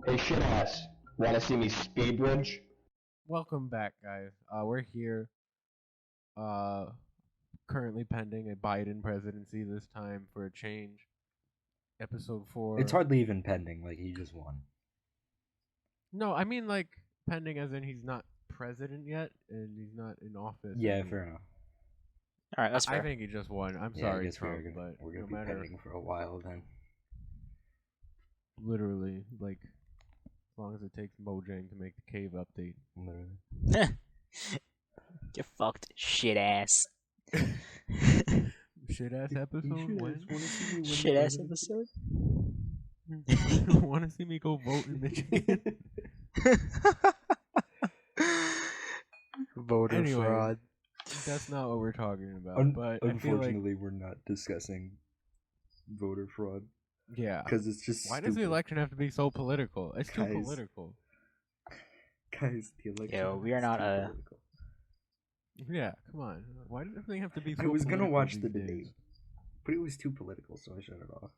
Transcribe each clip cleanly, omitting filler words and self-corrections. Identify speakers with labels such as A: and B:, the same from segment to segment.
A: Hey, shit ass. Wanna see me speed bridge?
B: Welcome back, guys. We're here, uh, currently pending a Biden presidency. This time for a change. Episode
C: It's
B: 4.
C: hardly even pending. Like he just won.
B: No, I mean like pending as in he's not president yet and he's not in office.
C: Yeah, fair enough.
D: All right, that's
B: I
D: fair.
B: think he just won. I'm
C: Yeah, I
B: sorry,
C: guess
B: Trump,
C: we're
B: but
C: gonna
B: no
C: be
B: matter,
C: pending for a while then.
B: literally, like as long as it takes Mojang to make the cave update.
C: Literally.
D: Get fucked, shit ass.
B: Shit ass episode. When?
D: Shit ass episode.
B: Want to see me go vote in Michigan?
D: Voter
B: Anyway.
D: fraud.
B: That's not what we're talking about. But I feel like,
C: Unfortunately, we're not discussing voter fraud
B: yeah.
C: because it's just.
B: Why does the
C: stupid.
B: election have to be so political? It's too
C: Guys,
B: political.
C: Guys, the election.
D: Yo, we are
C: is
D: not
C: too
D: a-
C: political.
B: Yeah, come on. Why does everything have to be so
C: I was gonna
B: political
C: watch
B: these
C: the
B: days?
C: debate, but it was too political, so I shut it off.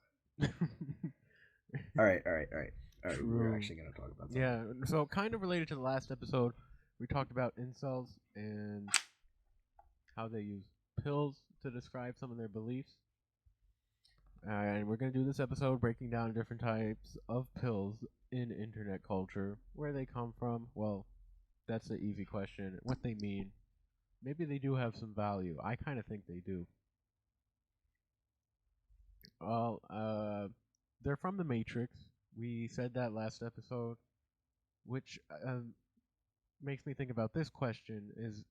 C: All right. We're
B: True.
C: actually gonna talk about something.
B: Yeah, so kind of related to the last episode, we talked about incels and how they use pills to describe some of their beliefs. And we're going to do this episode breaking down different types of pills in internet culture, where they come from. Well, that's the easy question. What they mean. Maybe they do have some value. I kind of think they do. Well, they're from the Matrix. We said that last episode, which makes me think about this question is,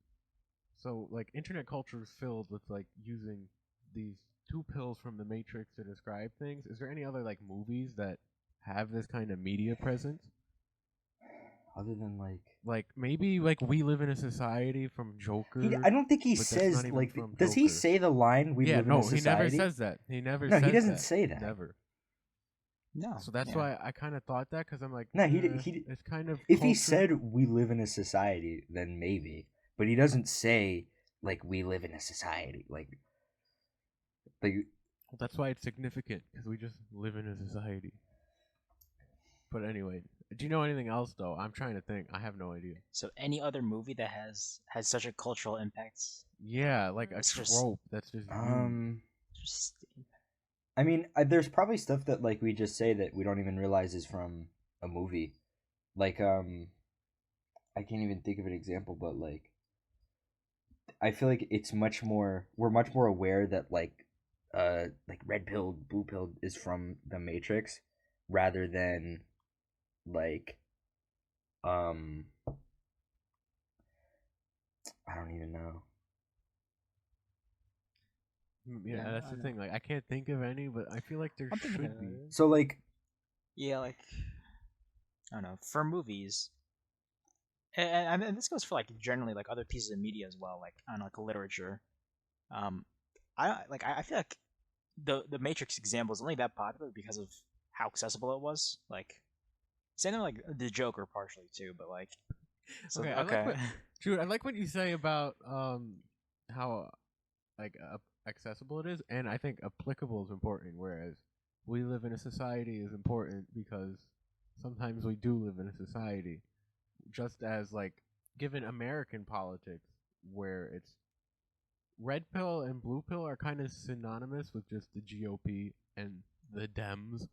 B: so like internet culture is filled with like using these two pills from the Matrix to describe things. Is there any other like movies that have this kind of media presence?
C: Other than
B: Like maybe like We Live in a Society from Joker.
C: I don't think he
B: but that's
C: says
B: not even
C: like.
B: from
C: Does he
B: Joker.
C: say the line "We
B: yeah,
C: live
B: no,
C: in a society"?
B: he never says that. He never.
C: No,
B: says
C: he doesn't
B: that.
C: say that.
B: Never.
D: No.
B: So that's why I kind of thought that because I'm like,
C: No,
B: it's kind of.
C: If he
B: culture.
C: said "we live in a society," then maybe. But he doesn't say like "we live in a society." Like.
B: Well, that's why it's significant because we just live in a society. But anyway, do you know anything else though? I'm trying to think. I have no idea.
D: So any other movie that has such a cultural impact?
B: Yeah, like a
D: It's just-
B: trope that's just used.
D: Just
C: I mean, there's probably stuff that like we just say that we don't even realize is from a movie. Like I can't even think of an example, but like I feel like it's much more. We're much more aware that like redpilled, bluepilled is from the Matrix, rather than like I don't even know.
B: Yeah,
D: Yeah,
B: that's
D: I
B: the
D: know.
B: thing. Like, I can't think of any, but I feel like there
D: I'm thinking
B: should
D: of
B: be.
D: it.
C: So like
D: Yeah, like I don't know, for movies. And this goes for like generally like other pieces of media as well, like I don't know, like literature. I feel like the Matrix example is only that popular because of how accessible it was. Like same thing like the Joker partially too, but like so,
B: Okay, I like what, Jude. I like what you say about how like accessible it is, and I think applicable is important. Whereas we live in a society is important because sometimes we do live in a society. Just as like given American politics, where it's red pill and blue pill are kind of synonymous with just the GOP and the Dems.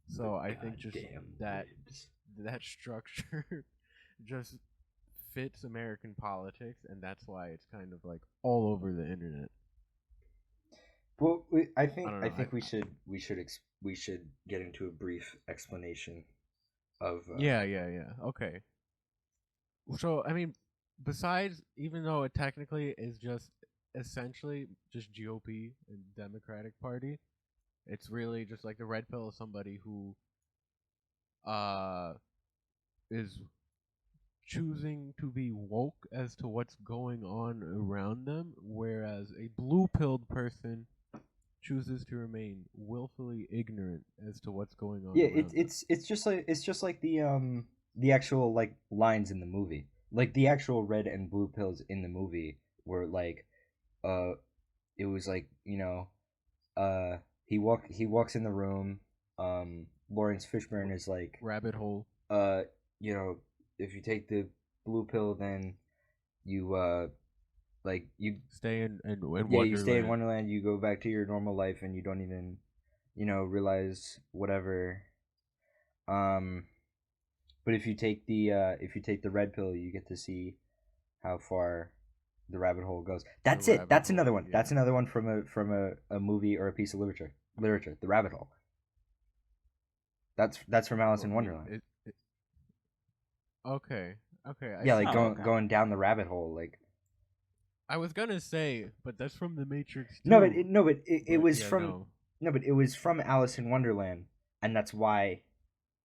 B: So I think just
C: goddamn
B: that
C: libs.
B: that structure just fits American politics, and that's why it's kind of like all over the internet.
C: Well, I think
B: I don't know,
C: we should get into a brief explanation of
B: Yeah. Okay. So I mean, besides, even though it technically is just essentially just GOP and Democratic Party, it's really just like the red pill is somebody who is choosing to be woke as to what's going on around them, whereas a blue pilled person chooses to remain willfully ignorant as to what's going on.
C: Yeah,
B: around them.
C: it's just like the actual like lines in the movie. Like the actual red and blue pills in the movie were like it was like, he walks in the room, Lawrence Fishburne is like
B: rabbit hole.
C: you know, if you take the blue pill, then you like you
B: Stay in
C: yeah,
B: Wonderland.
C: you stay in Wonderland, you go back to your normal life, and you don't even, realize whatever. But if you take the red pill, you get to see how far the rabbit hole goes. That's it. That's another one.
B: Yeah.
C: That's another one from a movie or a piece of literature. The rabbit hole. That's from Alice in Wonderland.
B: Okay.
C: Yeah, like
D: okay.
C: going down the rabbit hole, like.
B: I was gonna say, but that's from The Matrix too.
C: No, but it was
B: yeah,
C: from no, but it was from Alice in Wonderland, and that's why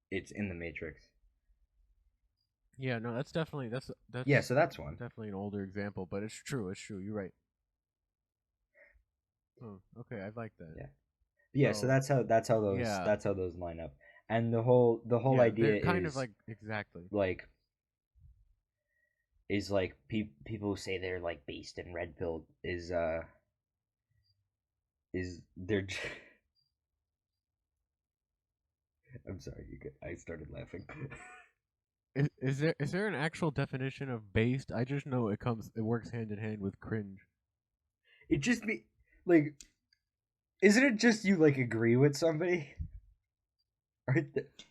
C: it's in the Matrix.
B: Yeah, no, that's
C: Yeah, so that's one.
B: definitely an older example, but it's true. It's true. You're right. Oh, okay, I like that.
C: Yeah, so that's how
B: yeah.
C: that's how those line up, and the whole
B: Yeah,
C: idea
B: they're kind
C: is
B: of like exactly.
C: like is like people who say they're like based in red pill is they're. I'm sorry, I started laughing.
B: Is there an actual definition of based? I just know it works hand in hand with cringe.
C: It just be like, isn't it just you like agree with somebody?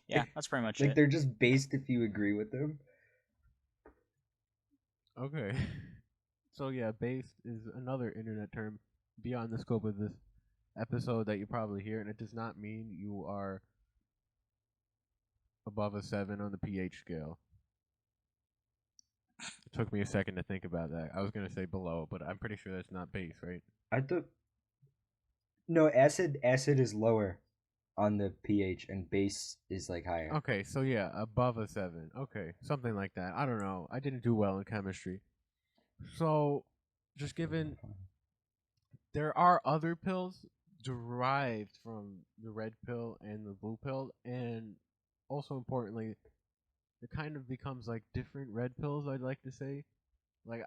D: Yeah, that's pretty much
C: like
D: it.
C: they're just based if you agree with them.
B: Okay. So yeah, based is another internet term beyond the scope of this episode that you probably hear, and it does not mean you are above a 7 on the pH scale. It took me a second to think about that. I was gonna say below, but I'm pretty sure that's not base, right?
C: I thought no, acid is lower on the pH, and base is like higher.
B: Okay, so yeah, above a 7. Okay, something like that. I don't know. I didn't do well in chemistry. So, just given there are other pills derived from the red pill and the blue pill, and also importantly, it kind of becomes like different red pills, I'd like to say. Like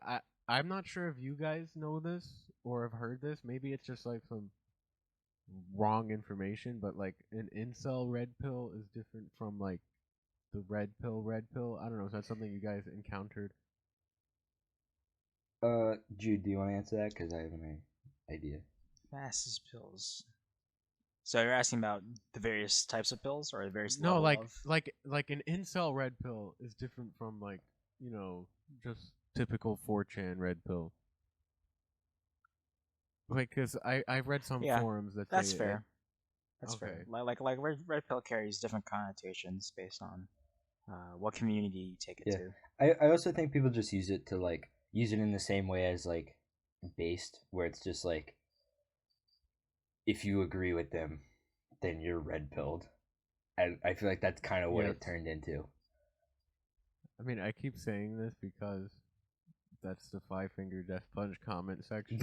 B: I'm not sure if you guys know this or have heard this. Maybe it's just like some wrong information, but like an incel red pill is different from like the red pill. I don't know. Is that something you guys encountered?
C: Jude, do you want to answer that? Because I have an idea.
D: Fastest pills. So you're asking about the various types of pills, or the various
B: No,
D: level
B: like an incel red pill is different from like just typical 4chan red pill. Like, cause I've read some
D: Yeah,
B: forums that
D: that's
B: say
D: fair. That's
B: okay.
D: fair. Like red pill carries different connotations based on what community you take it to.
C: I also think people just use it to like use it in the same way as like based, where it's just like if you agree with them, then you're red pilled. And I feel like that's kind of what it turned into.
B: I mean, I keep saying this because that's the 5-finger death punch comment section.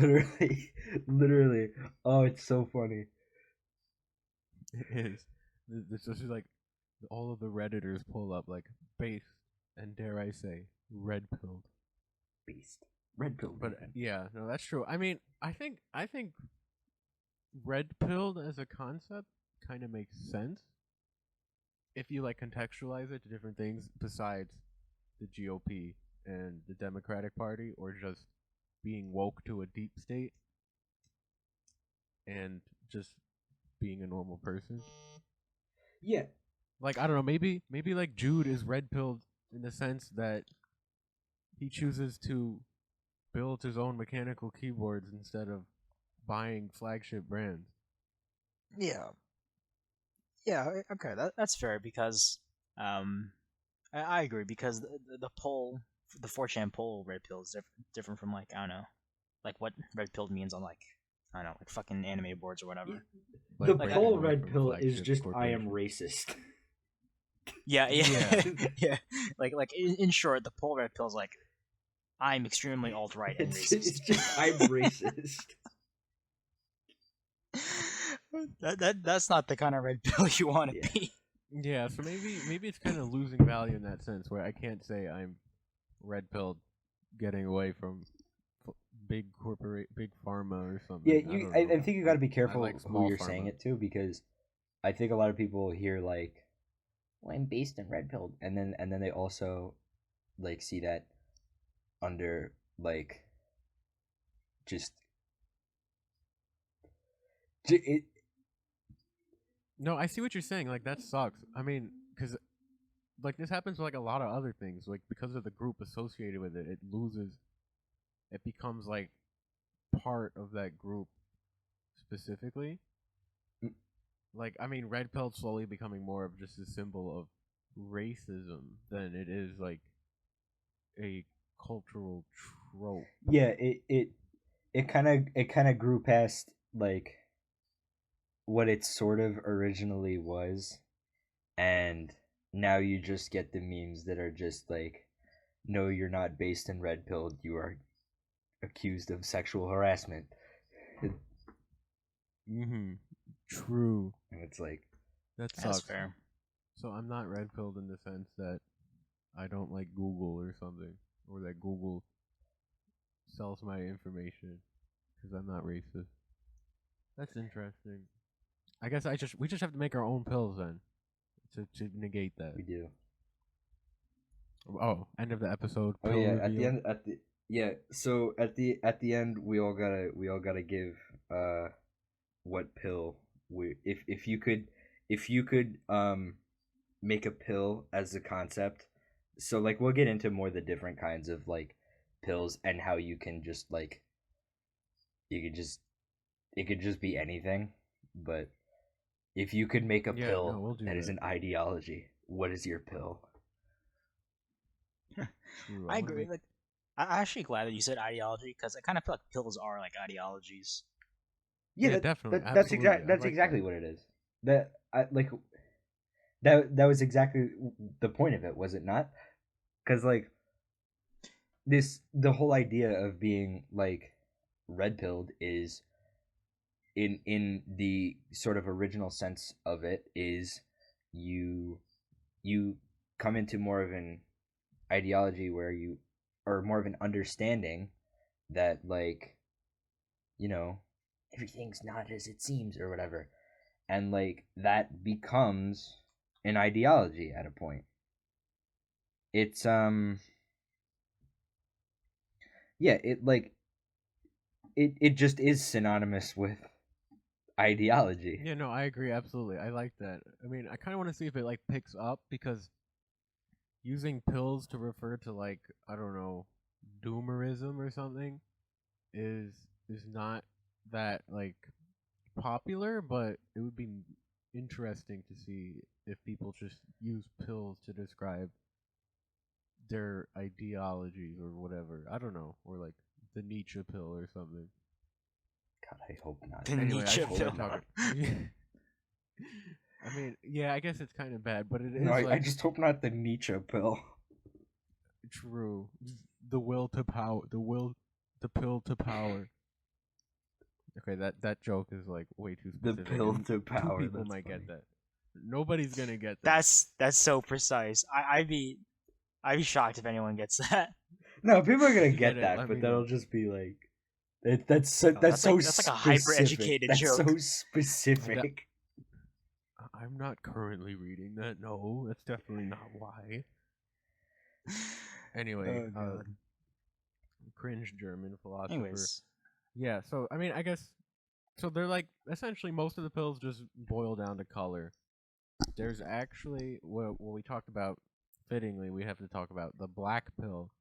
C: Literally. Oh, it's so funny.
B: It is. It's just like all of the Redditors pull up like based and dare I say red pilled.
C: Beast. Red pilled.
B: But yeah, no, that's true. I mean, I think red pilled as a concept kind of makes sense if you like contextualize it to different things besides the GOP and the Democratic Party, or just being woke to a deep state and just being a normal person.
C: Yeah.
B: Like, I don't know, maybe like Jude is red pilled in the sense that he chooses to build his own mechanical keyboards instead of buying flagship brands.
D: Yeah. Yeah. Okay, that's fair because I agree because the poll, the 4chan poll red pill is different from like I don't know, like what red pill means on like I don't know, like fucking anime boards or whatever.
C: The
B: Like
C: poll
B: away
C: red
B: from
C: pill is
B: flagship
C: just I am
B: corporations.
C: racist.
D: Yeah.
B: Yeah.
D: Yeah. Like in short, the poll red pill is like I'm extremely alt-right and racist.
C: It's just I'm racist.
D: That's not the kind of red pill you want to be.
B: Yeah, so maybe it's kind of losing value in that sense, where I can't say I'm red pilled, getting away from big pharma or something.
C: Yeah, I think you got to be careful
B: like
C: who you're
B: pharma.
C: saying it to, because I think a lot of people hear like well, I'm based in red pilled, and then they also like see that under like just it.
B: No, I see what you're saying. Like that sucks. I mean, because like this happens with like a lot of other things. Like because of the group associated with it, it loses. It becomes like part of that group specifically. Like I mean, red pill slowly becoming more of just a symbol of racism than it is like a cultural trope.
C: Yeah, it kind of grew past like what it sort of originally was, and now you just get the memes that are just like, no, you're not based in red pilled, you are accused of sexual harassment.
B: Mm-hmm. True.
C: And it's like,
B: That sucks.
D: That's fair.
B: So I'm not red pilled in the sense that I don't like Google or something, or that Google sells my information because I'm not racist. That's interesting. I guess we just have to make our own pills then to negate that.
C: we do.
B: Oh, end of the episode.
C: Oh
B: pill
C: yeah,
B: reveal.
C: So at the end we all gotta give what pill we if you could make a pill as a concept. So like we'll get into more the different kinds of like pills and how you can just like it could just be anything, but if you could make a pill
B: we'll do
C: that is
B: that.
C: an ideology, what is your pill?
B: True,
D: I
B: wanna
D: agree.
B: make-
D: Like, I'm actually glad that you said ideology because I kind of feel like pills are like ideologies.
B: Yeah, definitely,
C: That's
B: absolutely, I
C: that's
B: like
C: exactly
B: that.
C: what it is. That I like that was exactly the point of it, was it not? Because like the whole idea of being like red pilled is in the sort of original sense of it is you you come into more of an ideology where you or more of an understanding that like you know everything's not as it seems or whatever, and like that becomes an ideology at a point. It's yeah, it just is synonymous with ideology.
B: Yeah, no, I agree absolutely. I like that. I mean, I kind of want to see if it like picks up because using pills to refer to like I don't know doomerism or something is not that like popular, but it would be interesting to see if people just use pills to describe their ideologies or whatever. I don't know, or like the Nietzsche pill or something.
C: God, I hope not.
D: The
B: Anyway, I
D: Nietzsche
B: should
D: pill.
B: start talking. I mean, yeah, I guess it's kind of bad, but it is
C: No, I
B: like
C: just hope not the Nietzsche pill.
B: true. The will to power, the pill to power. Okay, that joke is like way too
C: The
B: specific.
C: pill
B: and
C: to power,
B: Two people
C: that's
B: might
C: funny.
B: get that. Nobody's gonna get that.
D: That's so precise. I'd be shocked if anyone gets that.
C: No, people are gonna
B: You
C: get
B: get it,
C: that,
B: let
C: but
B: me
C: that'll
B: know.
C: just be like that's so
D: that's like a hyper-educated
C: That's
D: joke.
C: so specific.
B: I'm not currently reading that. No, that's definitely not why. Anyway,
D: Oh, God.
B: cringe German philosopher.
D: Anyways,
B: Yeah, so I mean, I guess so. They're like essentially most of the pills just boil down to color. There's actually what we talked about. Fittingly, we have to talk about the black pill,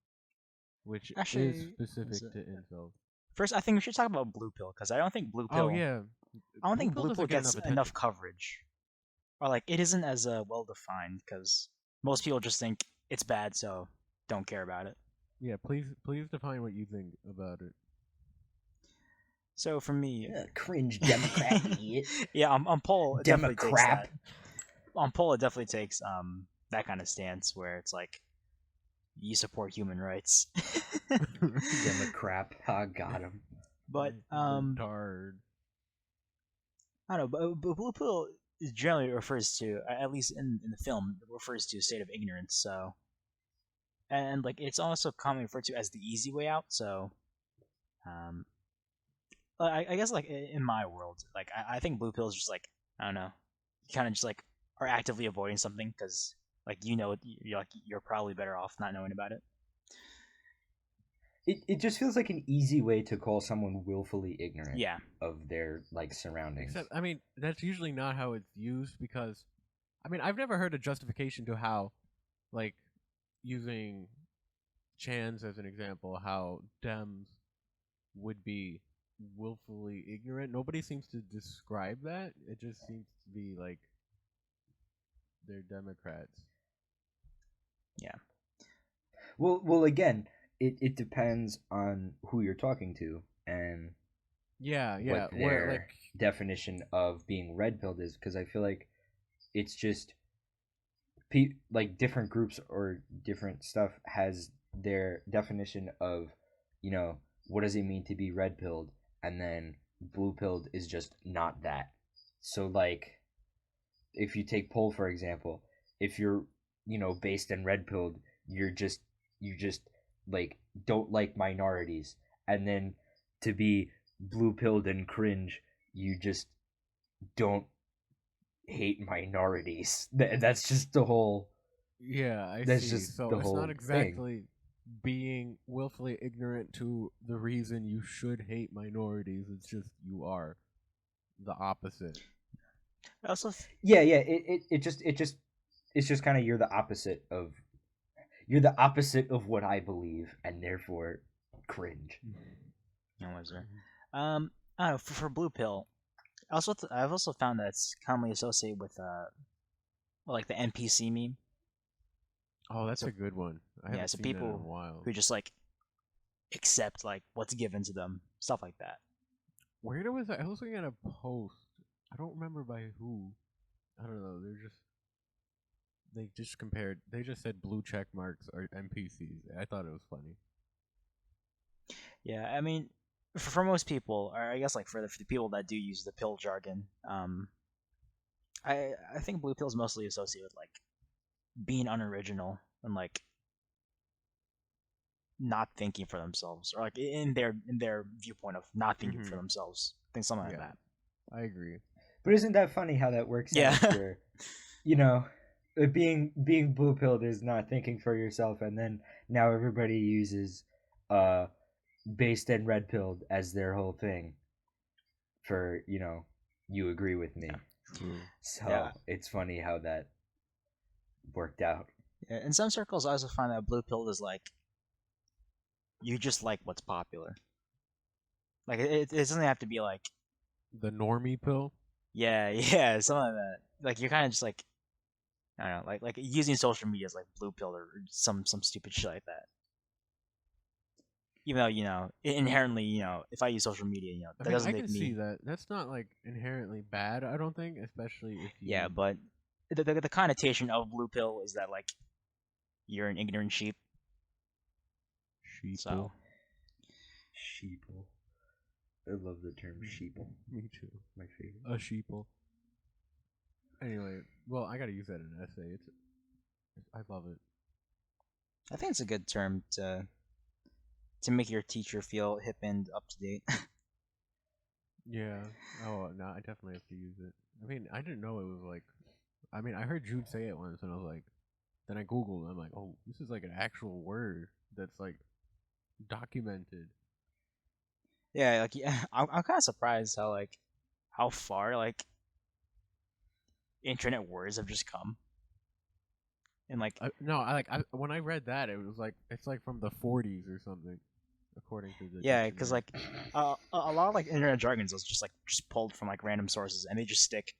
B: which
D: Actually,
B: is specific
D: is it-
B: to incels.
D: first I think we should talk about blue pill because I don't think blue pill.
B: Oh yeah,
D: I don't think
B: pill
D: blue
B: doesn't
D: pill
B: get
D: gets
B: attention.
D: enough coverage, or like it isn't as well defined because most people just think it's bad, so don't care about it.
B: Yeah, please define what you think about it.
D: So for me,
C: Cringe Democrat idiot.
D: yeah, on poll it definitely takes
C: Democrat.
D: that. On poll it definitely takes that kind of stance where it's like you support human rights.
C: Democrat. I got him.
D: But
B: Retard.
D: I don't know, but blue pill is generally refers to, at least in the film, it refers to a state of ignorance. So, and like it's also commonly referred to as the easy way out. So, I guess like in my world, like I think blue pill is just like I don't know, you kind of just like are actively avoiding something because like you're probably better off not knowing about it.
C: It just feels like an easy way to call someone willfully ignorant
D: Yeah.
C: of their like surroundings.
B: Except, I mean, that's usually not how it's used because, I mean, I've never heard a justification to how, like, using Chans as an example, how Dems would be willfully ignorant. Nobody seems to describe that. It just seems to be like they're Democrats.
D: Yeah.
C: Well, again, it depends on who you're talking to and
B: Yeah,
C: what
B: where
C: their
B: like
C: definition of being red pilled is, because I feel like it's just like different groups or different stuff has their definition of, you know, what does it mean to be red pilled, and then blue pilled is just not that. So like, if you take poll for example, if you're, you know, based in red pilled, you just like don't like minorities, and then to be blue pilled and cringe, you just don't hate minorities. That's just the whole.
B: yeah, I
C: That's
B: see.
C: just
B: So
C: the
B: it's
C: whole
B: not
C: thing.
B: exactly being willfully ignorant to the reason you should hate minorities. It's just you are the opposite.
D: I also
C: Yeah. It's just kind of you're the opposite of what I believe, and therefore cringe.
D: no was there. I don't know, for blue pill. Also, I've also found that it's commonly associated with like the NPC meme.
B: Oh, that's
D: So-
B: a good one. I
D: yeah,
B: haven't
D: so
B: seen that in a
D: people
B: while.
D: who just like accept like what's given to them, stuff like that.
B: Where was I? I was looking at a post. I don't remember by who. I don't know. They just compared. They just said blue check marks are NPCs. I thought it was funny.
D: Yeah, I mean, for most people, or I guess like for the people that do use the pill jargon, I think blue pill is mostly associated with like being unoriginal and like not thinking for themselves, or like in their viewpoint of not thinking for
B: Mhm.
D: themselves. I think something like
B: Yeah.
D: that.
B: I agree.
C: But isn't that funny how that works
D: Yeah.
C: out? Where, you know, being blue pilled is not thinking for yourself, and then now everybody uses based and red pilled as their whole thing. For, you know, you agree with me.
B: True.
C: So
D: Yeah.
C: it's funny how that worked out.
D: Yeah, in some circles, I also find that blue pill is like you just like what's popular. Like it doesn't have to be like
B: The normie pill.
D: yeah something like that. Like you're kind of just like I don't know like using social media as like blue pill or some stupid shit like that. Even though inherently if I use social media
B: I
D: that
B: mean,
D: doesn't
B: I
D: make
B: can
D: me
B: see that. That's not like inherently bad. I don't think, especially if you.
D: yeah, but the connotation of blue pill is that like you're an ignorant sheep.
B: Sheeple.
D: So
C: Sheeple. I love the term sheeple.
B: Me too.
C: My favorite.
B: A sheeple. Anyway, well, I gotta use that in an essay. I love it.
D: I think it's a good term to make your teacher feel hip and up to date.
B: Yeah. Oh no, I definitely have to use it. I mean, I didn't know it was like. I mean, I heard Jude say it once, and I was like, then I googled. And I'm like, oh, this is like an actual word that's like documented.
D: Yeah, like I'm kind of surprised how far like internet words have just come. And like
B: When I read that, it was like it's like from the 40s or something, according to the.
D: yeah, because
B: dictionary.
D: like a lot of like internet jargons is just pulled from like random sources and they just stick.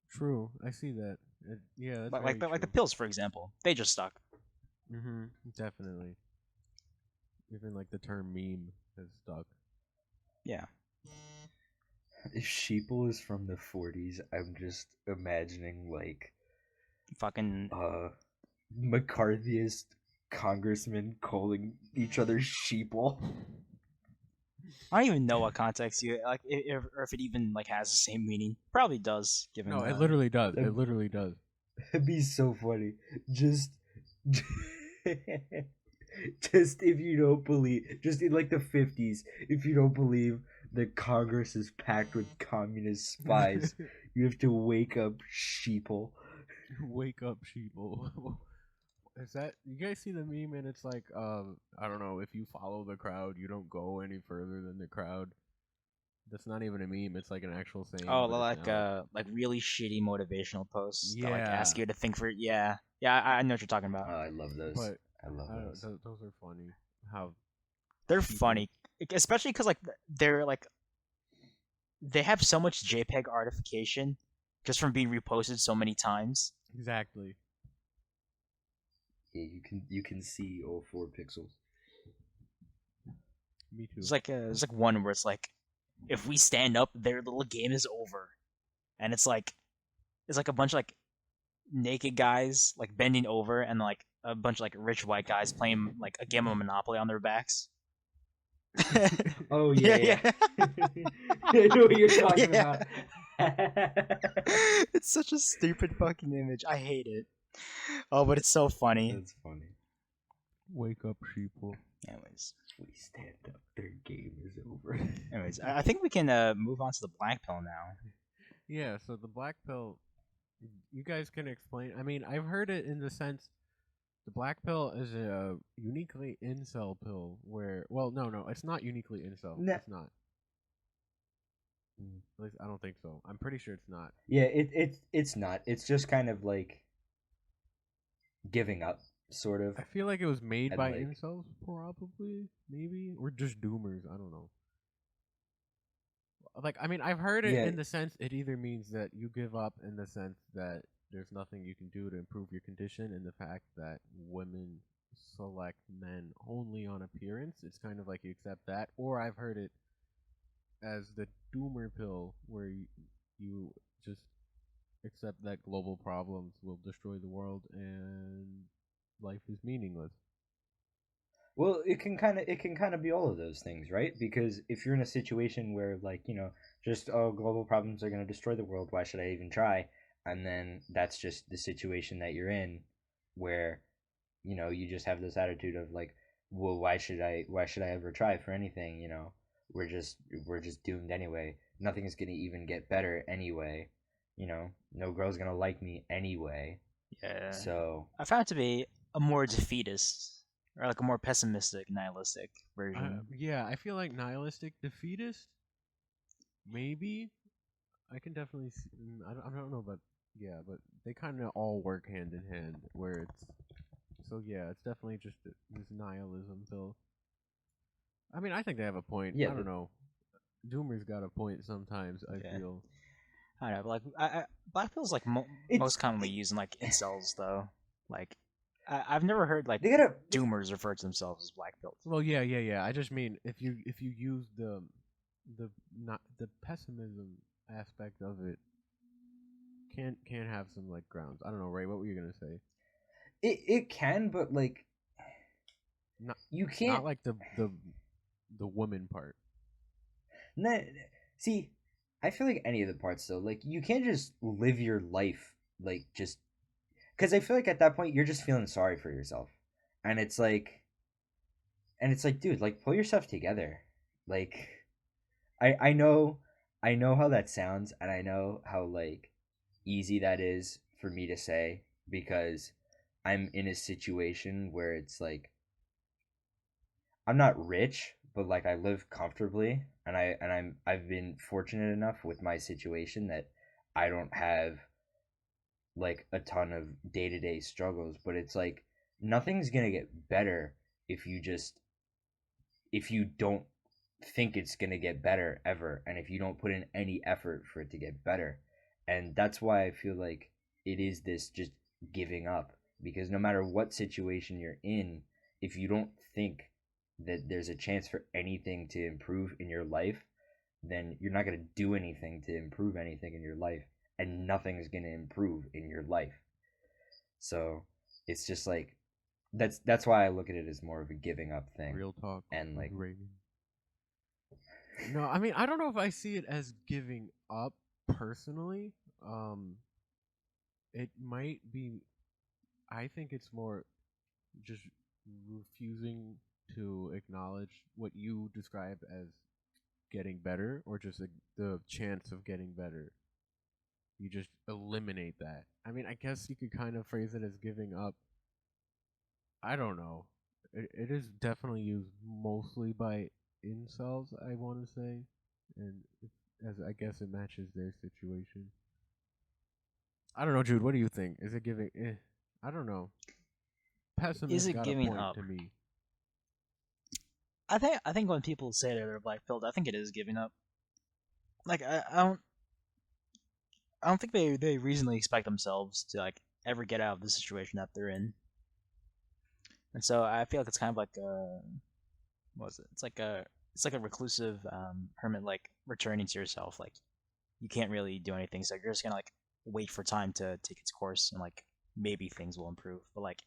B: True, I see that. Yeah, that's
D: Like
B: very
D: like the
B: true.
D: pills, for example, they just stuck.
B: Definitely. Even like the term meme has stuck.
D: Yeah,
C: If sheeple is from the 40s, I'm just imagining like
D: fucking
C: McCarthyist congressmen calling each other sheeple.
D: I don't even know what context you like, or if it even like has the same meaning. Probably does, given
B: No, it literally does. It literally does.
C: It'd be so funny. Just just if you don't believe, just in like the 50s, if you don't believe The Congress is packed with communist spies. You have to wake up, sheeple.
B: Wake up, sheeple. Is that you guys see the meme? And it's like, I don't know. If you follow the crowd, you don't go any further than the crowd. That's not even a meme. It's like an actual saying.
D: Oh,
B: but it's now-
D: like really shitty motivational posts that like
B: Yeah.
D: ask you to think for yeah. I know what you're talking about.
C: Oh, I love those.
B: But
C: I love
B: I don't,
C: those.
B: those are funny. How
D: They're
B: people-
D: funny, especially because like they're like they have so much JPEG artification just from being reposted so many times.
B: exactly?
C: Yeah, you can see all 4 pixels.
B: Me too.
D: There's like one where it's like, if we stand up, their little game is over, and it's like a bunch of like naked guys like bending over, and like a bunch of like rich white guys playing like a game of Monopoly on their backs.
C: Oh yeah. I know what you're talking
D: Yeah.
C: about.
D: It's such a stupid fucking image. I hate it. Oh, but it's so funny.
C: That's funny.
B: Wake up, sheeple.
D: Anyways,
C: We stand up. Their game is over.
D: I think we can move on to the black pill now.
B: Yeah. So the black pill. You guys can explain. I mean, I've heard it in the sense. The black pill is a uniquely incel pill where, well, no, it's not uniquely incel.
C: No.
B: It's not. At least I don't think so. I'm pretty sure it's not.
C: Yeah, it's not. It's just kind of like giving up, sort of.
B: I feel like it was made
C: And,
B: by
C: like-
B: incels, probably, maybe, or just doomers. I don't know. Like, I mean, I've heard it
C: Yeah.
B: in the sense it either means that you give up in the sense that there's nothing you can do to improve your condition, and the fact that women select men only on appearance. It's kind of like you accept that. Or I've heard it as the doomer pill, where you just accept that global problems will destroy the world and life is meaningless.
C: Well, it can kind of be all of those things, right? Because if you're in a situation where like, just global problems are going to destroy the world, why should I even try? And then that's just the situation that you're in, where you just have this attitude of like, well, why should I ever try for anything? We're just doomed anyway. Nothing's going to even get better anyway. No girl's going to like me anyway.
D: Yeah.
C: So
D: I found it to be a more defeatist, or like a more pessimistic, nihilistic version.
B: Yeah, I feel like nihilistic defeatist. Maybe I can definitely. I don't know, but yeah, but they kind of all work hand in hand. Where it's so yeah, it's definitely just this nihilism pill. I mean, I think they have a point.
C: Yeah,
B: I don't know. Doomer's got a point sometimes. I
D: Yeah.
B: feel.
D: I don't know, but like black pill is like
C: It's-
D: most commonly used in like incels though. Like I've never heard like
C: they gotta
D: doomers refer to themselves as black pills.
B: Well, yeah. I just mean if you use the not the pessimism aspect of it, can have some like grounds. I don't know, Ray. What were you gonna say?
C: it can, but like
B: Not-
C: you can't
B: Not like the woman part.
C: No, see, I feel like any of the parts though, like you can't just live your life like just because I feel like at that point you're just feeling sorry for yourself, and it's like, dude, like pull yourself together. Like, I know how that sounds, and I know how like easy that is for me to say because I'm in a situation where it's like I'm not rich, but like I live comfortably, and I've been fortunate enough with my situation that I don't have like a ton of day-to-day struggles, but it's like nothing's going to get better if you don't think it's going to get better ever, and if you don't put in any effort for it to get better. And that's why I feel like it is this just giving up, because no matter what situation you're in, if you don't think that there's a chance for anything to improve in your life, then you're not going to do anything to improve anything in your life, and nothing's going to improve in your life. So it's just like that's why I look at it as more of a giving up thing.
B: Real talk.
C: And like
B: Raven. No, I mean I don't know if I see it as giving up personally. It might be. I think it's more just refusing to acknowledge what you describe as getting better or just the chance of getting better. You just eliminate that. I mean, I guess you could kind of phrase it as giving up. I don't know. It is definitely used mostly by incels, I want to say, and as I guess it matches their situation. I don't know, Jude. What do you think? Is it giving? I don't know.
D: Is
B: Pessimist
D: it
B: got a
D: giving
B: point
D: up?
B: to me.
D: I think when people say they're black pilled, I think it is giving up. Like I don't think they reasonably expect themselves to like ever get out of the situation that they're in. And so I feel like it's kind of like what was it? It's like a reclusive hermit like returning to yourself. Like you can't really do anything, so you're just gonna like wait for time to take its course and like maybe things will improve. But like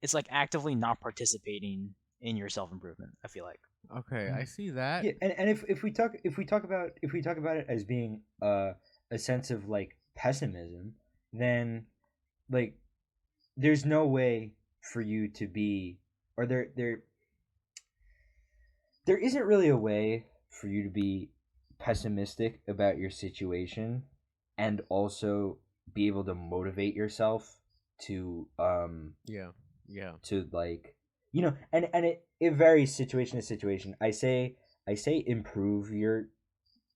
D: it's like actively not participating in your self improvement. I feel like.
B: Okay, I see that.
C: Yeah, and if we talk about it as being a sense of like pessimism, then like there's no way for you to be, or there isn't really a way for you to be pessimistic about your situation and also be able to motivate yourself to
B: Yeah, yeah.
C: to like, and it varies situation to situation. I say improve your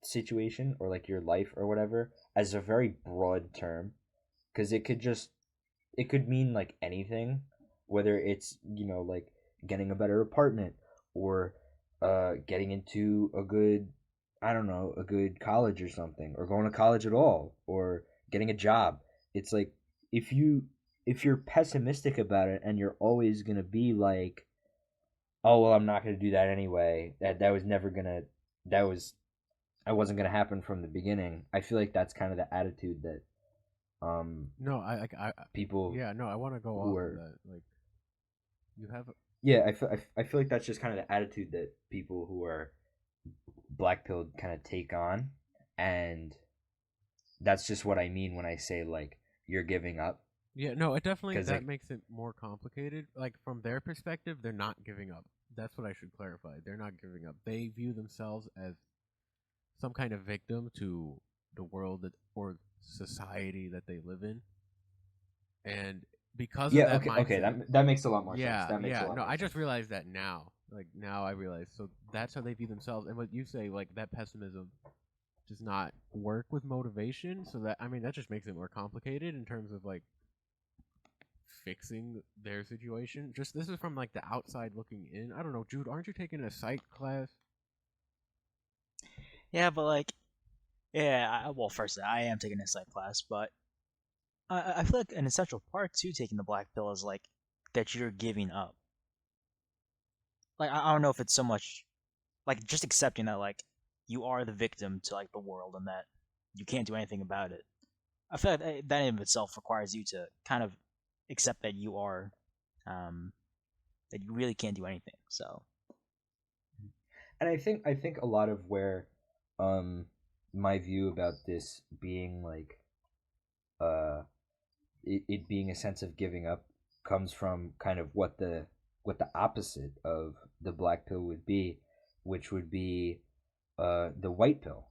C: situation or like your life or whatever as a very broad term, because it could mean like anything, whether it's like getting a better apartment or getting into a good, I don't know, a good college or something, or going to college at all, or getting a job. It's like if you if you're pessimistic about it and you're always gonna be like, oh well, I'm not gonna do that anyway. That was never gonna that was that wasn't gonna happen from the beginning. I feel like that's kind of the attitude that
B: No,
C: people
B: yeah, no, I want to go
C: who
B: off of
C: are
B: that. Like, you have,
C: yeah, I feel like that's just kind of the attitude that people who are black pilled kind of take on, and that's just what I mean when I say like you're giving up,
B: yeah, no, it definitely
C: because
B: that
C: like
B: makes it more complicated. Like from their perspective, they're not giving up. That's what I should clarify. They're not giving up. They view themselves as some kind of victim to the world or society that they live in, and because of
C: yeah,
B: that
C: okay,
B: mindset,
C: that makes a lot more sense.
B: yeah,
C: That makes a
B: yeah.
C: lot
B: No,
C: more
B: I just
C: sense.
B: realized that now. Like now, I realize. So that's how they view themselves. And what you say, like that pessimism, does not work with motivation. So that I mean, that just makes it more complicated in terms of like fixing their situation. Just this is from like the outside looking in. I don't know, Jude. Aren't you taking a psych class?
D: Yeah, but like yeah, well, first I am taking a psych class, but I feel like an essential part to taking the black pill is like that you're giving up. Like I don't know if it's so much like just accepting that like you are the victim to like the world and that you can't do anything about it. I feel like that in itself requires you to kind of accept that you are, um, that you really can't do anything. So
C: And I think a lot of where um my view about this being like uh it being a sense of giving up comes from kind of what the opposite of the black pill would be, which would be the white pill,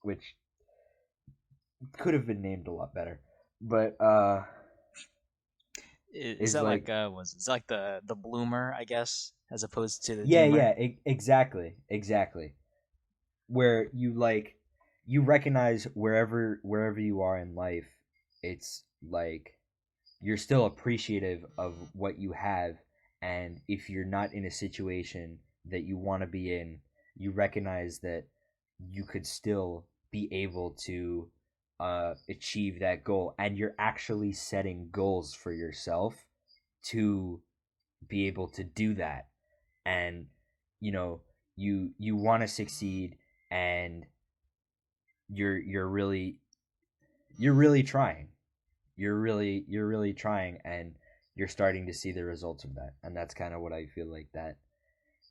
C: which could have been named a lot better, but
D: is
C: is
D: that like
C: like,
D: was it's like the bloomer, I guess, as opposed to the
C: yeah,
D: doomer?
C: yeah, exactly, where you recognize wherever you are in life, it's like you're still appreciative of what you have, and if you're not in a situation that you want to be in, you recognize that you could still be able to achieve that goal, and you're actually setting goals for yourself to be able to do that, and you know you want to succeed, and you're really trying, you're really trying, and you're starting to see the results of that, and that's kind of what I feel like that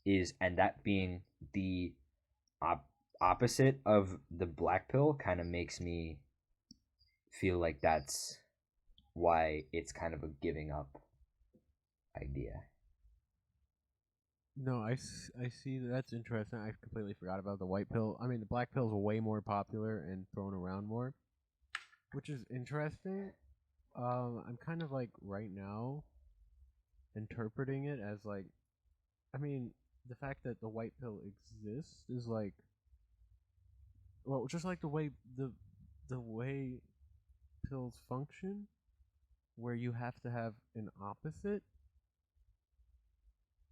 C: is, and that being the op- opposite of the black pill kind of makes me feel like that's why it's kind of a giving up idea.
B: No, I see that's interesting. I completely forgot about the white pill. I mean, the black pill is way more popular and thrown around more, which is interesting. I'm kind of like right now interpreting it as like, I mean, the fact that the white pill exists is like, well, just like the way pills function, where you have to have an opposite,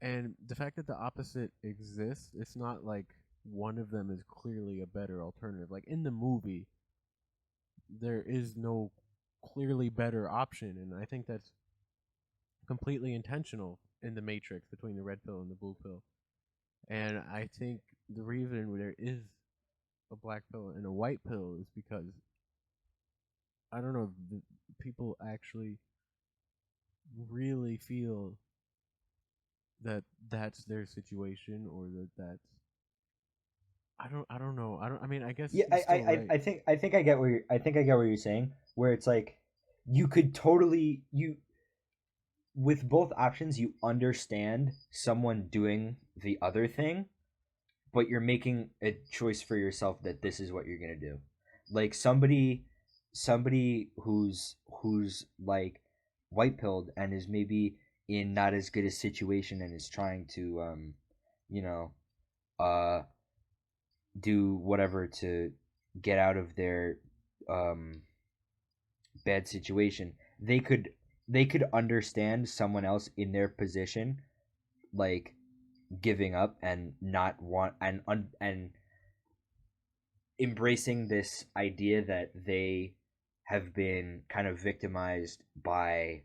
B: and the fact that the opposite exists, it's not like one of them is clearly a better alternative. Like in the movie, there is no clearly better option, and I think that's completely intentional in the matrix between the red pill and the blue pill. And I think the reason there is a black pill and a white pill is because I don't know, people actually really feel that that's their situation, or that's I don't know. I mean, I guess
C: Yeah,
B: it's still right.
C: I think I get what you're saying. Where it's like you could totally you with both options you understand someone doing the other thing, but you're making a choice for yourself that this is what you're gonna do. Like somebody who's like white pilled and is maybe in not as good a situation and is trying to you know uh do whatever to get out of their um bad situation. They could understand someone else in their position like giving up and not want and embracing this idea that they have been kind of victimized by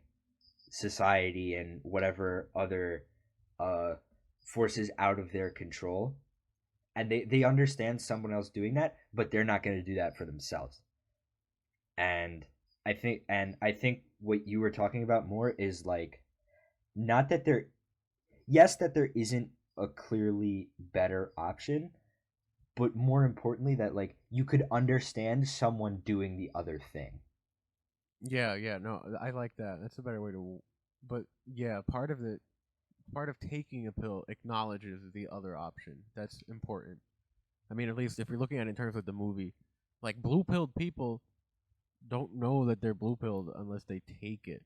C: society and whatever other uh, forces out of their control, and they understand someone else doing that, but they're not going to do that for themselves. And I think what you were talking about more is like not that there yes that there isn't a clearly better option, but more importantly that like you could understand someone doing the other thing.
B: Yeah, no, I like that. That's a better way to. But yeah, part of taking a pill acknowledges the other option. That's important. I mean, at least if you're looking at it in terms of the movie, like blue pilled people don't know that they're blue pilled unless they take it.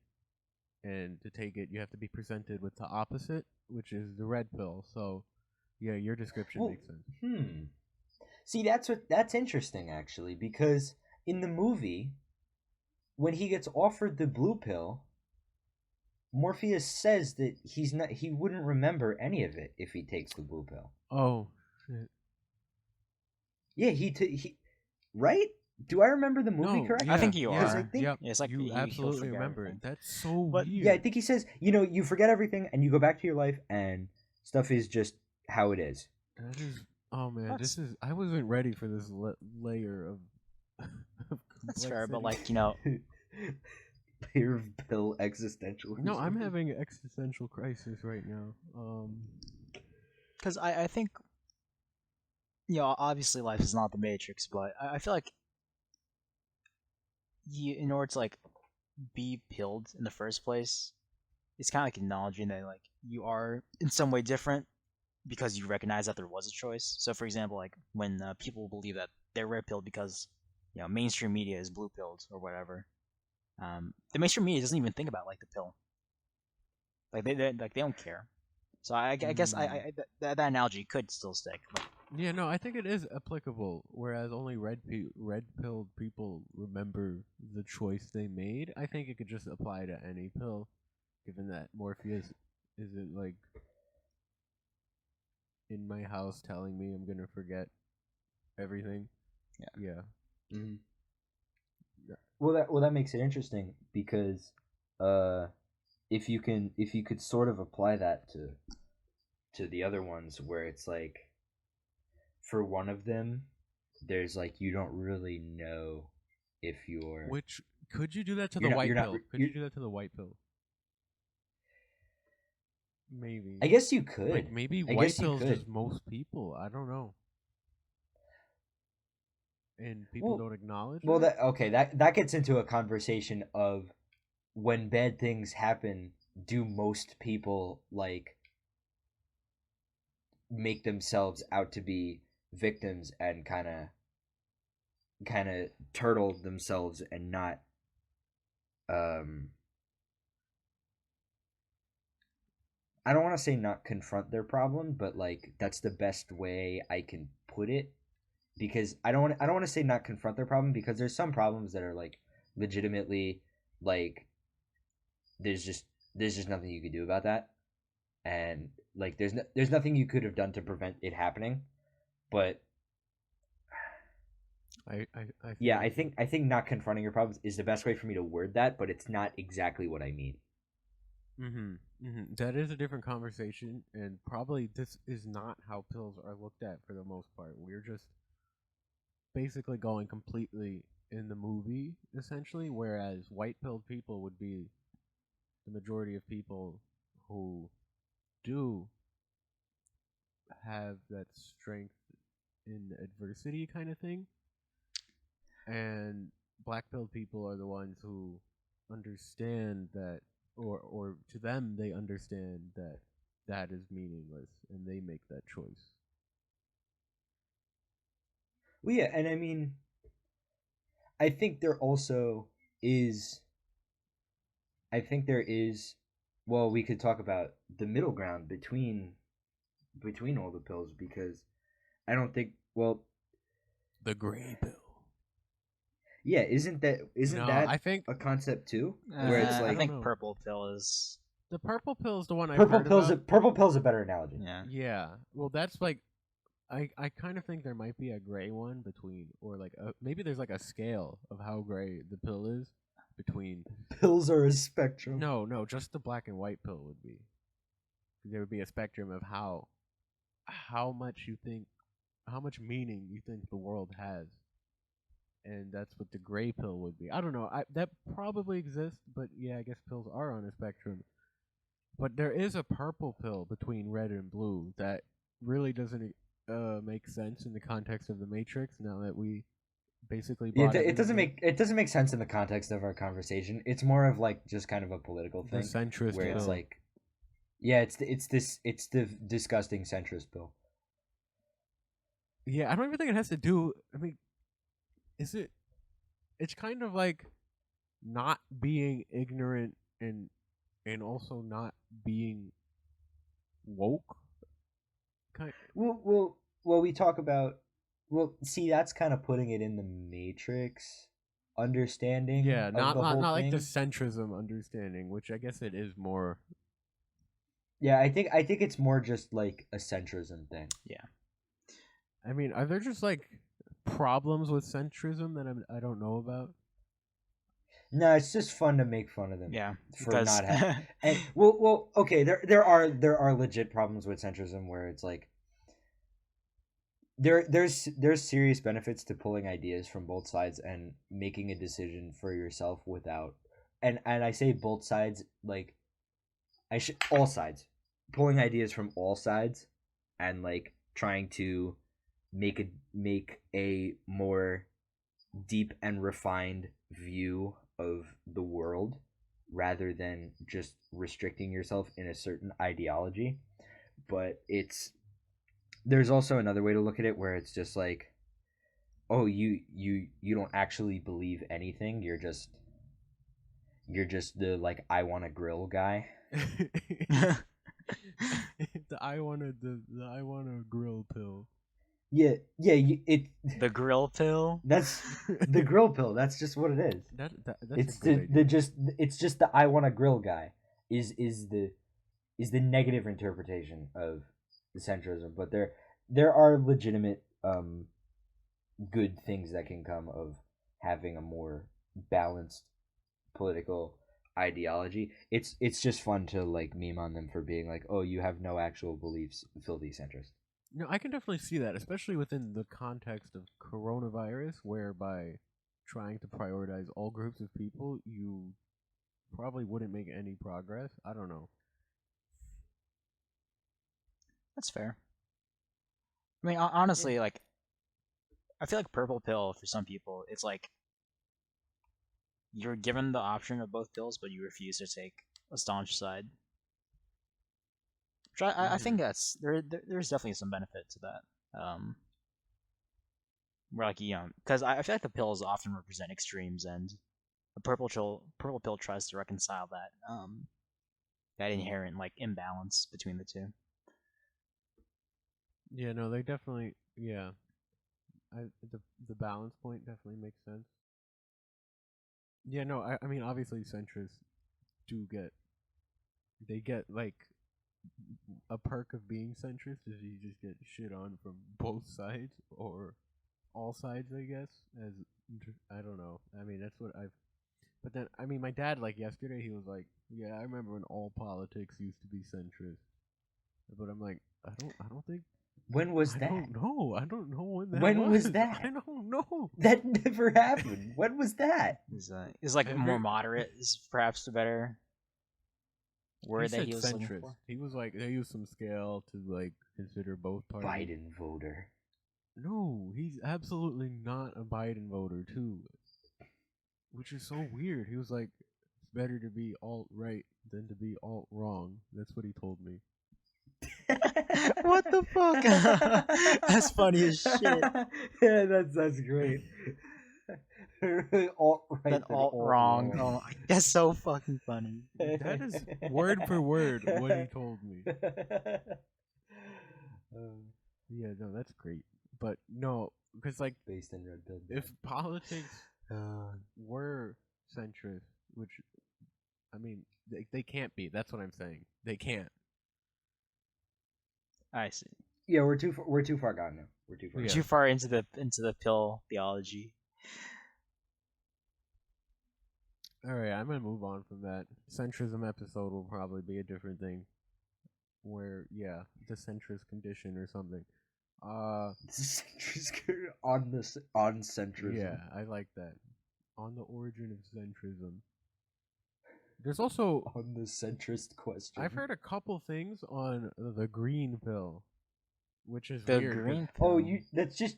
B: And to take it, you have to be presented with the opposite, which is the red pill. So, yeah, your description
C: Well,
B: makes sense.
C: see that's interesting actually because in the movie when he gets offered the blue pill, Morpheus says that he wouldn't remember any of it if he takes the blue pill.
B: Oh, shit.
C: Yeah, he right? Do I remember the movie
B: No,
C: correctly?
D: I
B: yeah,
D: think you
C: Because
B: yeah,
C: I
D: are.
C: think
B: yep.
D: Yeah, it's like
B: You
D: he'll
B: absolutely
D: forget
B: remember it.
D: everything.
B: That's so
D: But
C: yeah, I
B: weird.
C: think he says, you forget everything and you go back to your life and stuff is just how it is.
B: That is. Oh man,
D: That's
B: this is. I wasn't ready for this layer of, of
D: that's fair. But
B: complexity.
C: Layer of pill existentialism.
B: No, I'm having an existential crisis right now.
D: because I think obviously life is not the Matrix, but I feel like in order to like be pilled in the first place, it's kind of like acknowledging that like you are in some way different because you recognize that there was a choice. So, for example, like when people believe that they're red pilled because mainstream media is blue pilled or whatever, the mainstream media doesn't even think about like the pill. Like they don't care. So I guess that analogy could still stick. But
B: Yeah, no, I think it is applicable. Whereas only red pilled people remember the choice they made. I think it could just apply to any pill, given that Morpheus isn't like in my house telling me I'm gonna forget everything.
D: yeah,
B: Yeah.
C: Mhm. Well, that makes it interesting because uh, if you could sort of apply that to the other ones where it's like for one of them there's like you don't really know if
B: Which could you do that to the
C: you're not
B: white
C: you're not
B: pill? Could
C: you're,
B: you do that to the white pill? Maybe.
C: I guess you
B: Like
C: could.
B: maybe
C: I
B: white
C: guess you
B: pills
C: could.
B: just most people. I don't know. And people
C: Well,
B: don't acknowledge
C: well,
B: that?
C: that okay. That gets into a conversation of when bad things happen. Do most people like make themselves out to be victims and kind of turtle themselves and not I don't want to say not confront their problem, but like that's the best way I can put it, because I don't want to say not confront their problem, because there's some problems that are like legitimately like there's just nothing you could do about that, and like there's nothing you could have done to prevent it happening, but
B: I
C: yeah, I think not confronting your problems is the best way for me to word that, but it's not exactly what I mean.
B: That is a different conversation, and probably this is not how pills are looked at for the most part. We're just basically going completely in the movie, essentially, whereas white-pilled people would be the majority of people who do have that strength in adversity kind of thing. And black-pilled people are the ones who understand that, or to them, they understand that that is meaningless, and they make that choice.
C: Well, yeah, and I mean, I think there also is. I think there is. Well, we could talk about the middle ground between all the pills, because I don't think. Well,
B: The gray pill.
C: yeah, isn't that
B: No,
C: that
B: I think
C: a concept too? Where it's
D: I
C: like
D: think
B: know.
D: purple pill is.
B: the purple pill is the one I
C: purple
B: heard
C: pills.
B: about.
C: Purple pill's a better analogy.
D: Yeah.
B: Yeah, well, that's like, I kind of think there might be a gray one between, or like maybe there's like a scale of how gray the pill is between.
C: Pills are a spectrum.
B: No, just the black and white pill would be. There would be a spectrum of how much you think, how much meaning you think the world has, and that's what the gray pill would be. I don't know. That probably exists, but yeah, I guess pills are on a spectrum. But there is a purple pill between red and blue that really doesn't make sense in the context of the Matrix. Now that we basically
C: Yeah,
B: brought
C: it doesn't make sense in the context of our conversation. It's more of like just kind of a political
B: the
C: thing,
B: centrist
C: where it's
B: pill.
C: like, yeah, it's the disgusting centrist pill.
B: Yeah, I don't even think it has to do. I mean, is it? It's kind of like not being ignorant and also not being woke.
C: Well, we talk about. Well, see, that's kind of putting it in the Matrix understanding
B: Yeah,
C: of
B: not
C: the whole
B: like
C: thing.
B: the centrism understanding, which I guess it is more.
C: Yeah, I think it's more just like a centrism thing.
D: Yeah.
B: I mean, are there just like problems with centrism that I don't know about?
C: No, it's just fun to make fun of them.
D: Yeah.
C: For
D: Because
C: not having. And well, okay. There are legit problems with centrism where it's like there's serious benefits to pulling ideas from both sides and making a decision for yourself without, and I say both sides, like I should all sides, pulling ideas from all sides and like trying to make a more deep and refined view of the world rather than just restricting yourself in a certain ideology. But there's also another way to look at it where it's just like, oh, you don't actually believe anything. You're just the like I want to grill guy.
B: the I wanna grill pill.
C: Yeah,
D: the grill pill.
C: that's the grill pill. That's just what it is.
B: That's
C: It's
B: a good idea.
C: it's just the I want to grill guy is the negative interpretation of the centrism, but there are legitimate good things that can come of having a more balanced political ideology. It's just fun to like meme on them for being like, oh, you have no actual beliefs, filthy centrist.
B: No, I can definitely see that, especially within the context of coronavirus, whereby trying to prioritize all groups of people, you probably wouldn't make any progress. I don't know.
D: That's fair. I mean, honestly, like, I feel like purple pill for some people, it's like you're given the option of both pills, but you refuse to take a staunch side. Which I think that's there's definitely some benefit to that. Where like because I feel like the pills often represent extremes, and the purple pill tries to reconcile that inherent like imbalance between the two.
B: Yeah, no, they definitely. Yeah, the balance point definitely makes sense. Yeah, no, I mean obviously centrists do get like a perk of being centrist is you just get shit on from both sides or all sides, I guess. As I don't know. I mean, that's what I've. But then, I mean, my dad like yesterday, he was like, "Yeah, I remember when all politics used to be centrist." But I'm like, I don't think.
C: When was
B: I
C: that?
B: don't know. I don't know when that
C: When was
B: was.
C: that?
B: I don't know.
C: That never happened. When was that?
D: Is like
B: Every-
D: more moderate is perhaps the better word
B: He
D: that
B: said
D: he was looking
B: centrist.
D: for.
B: He was like, they use some scale to like consider both parties.
C: Biden voter.
B: No, he's absolutely not a Biden voter too, which is so weird. He was like, "It's better to be alt right than to be alt wrong." That's what he told me.
D: What the fuck? That's funny as shit.
C: Yeah, that's great. Alt right.
D: That alt wrong. Oh, that's so fucking funny.
B: That is word for word what he told me. Yeah, no, that's great. But no, because like
C: Based in red pill.
B: if politics were centrist, which I mean they can't be. That's what I'm saying. They can't.
D: I see.
C: Yeah, we're too far gone now. We're too far.
B: Yeah.
D: Too far into the pill theology.
B: All right, I'm gonna move on from that. Centrism episode will probably be a different thing. Where the centrist condition or something.
C: Centrist on centrism.
B: Yeah, I like that. On the origin of centrism. There's also
C: On the centrist question.
B: I've heard a couple things on the green pill, which is
D: The
B: weird. 'cause
D: green
C: Oh,
D: pill.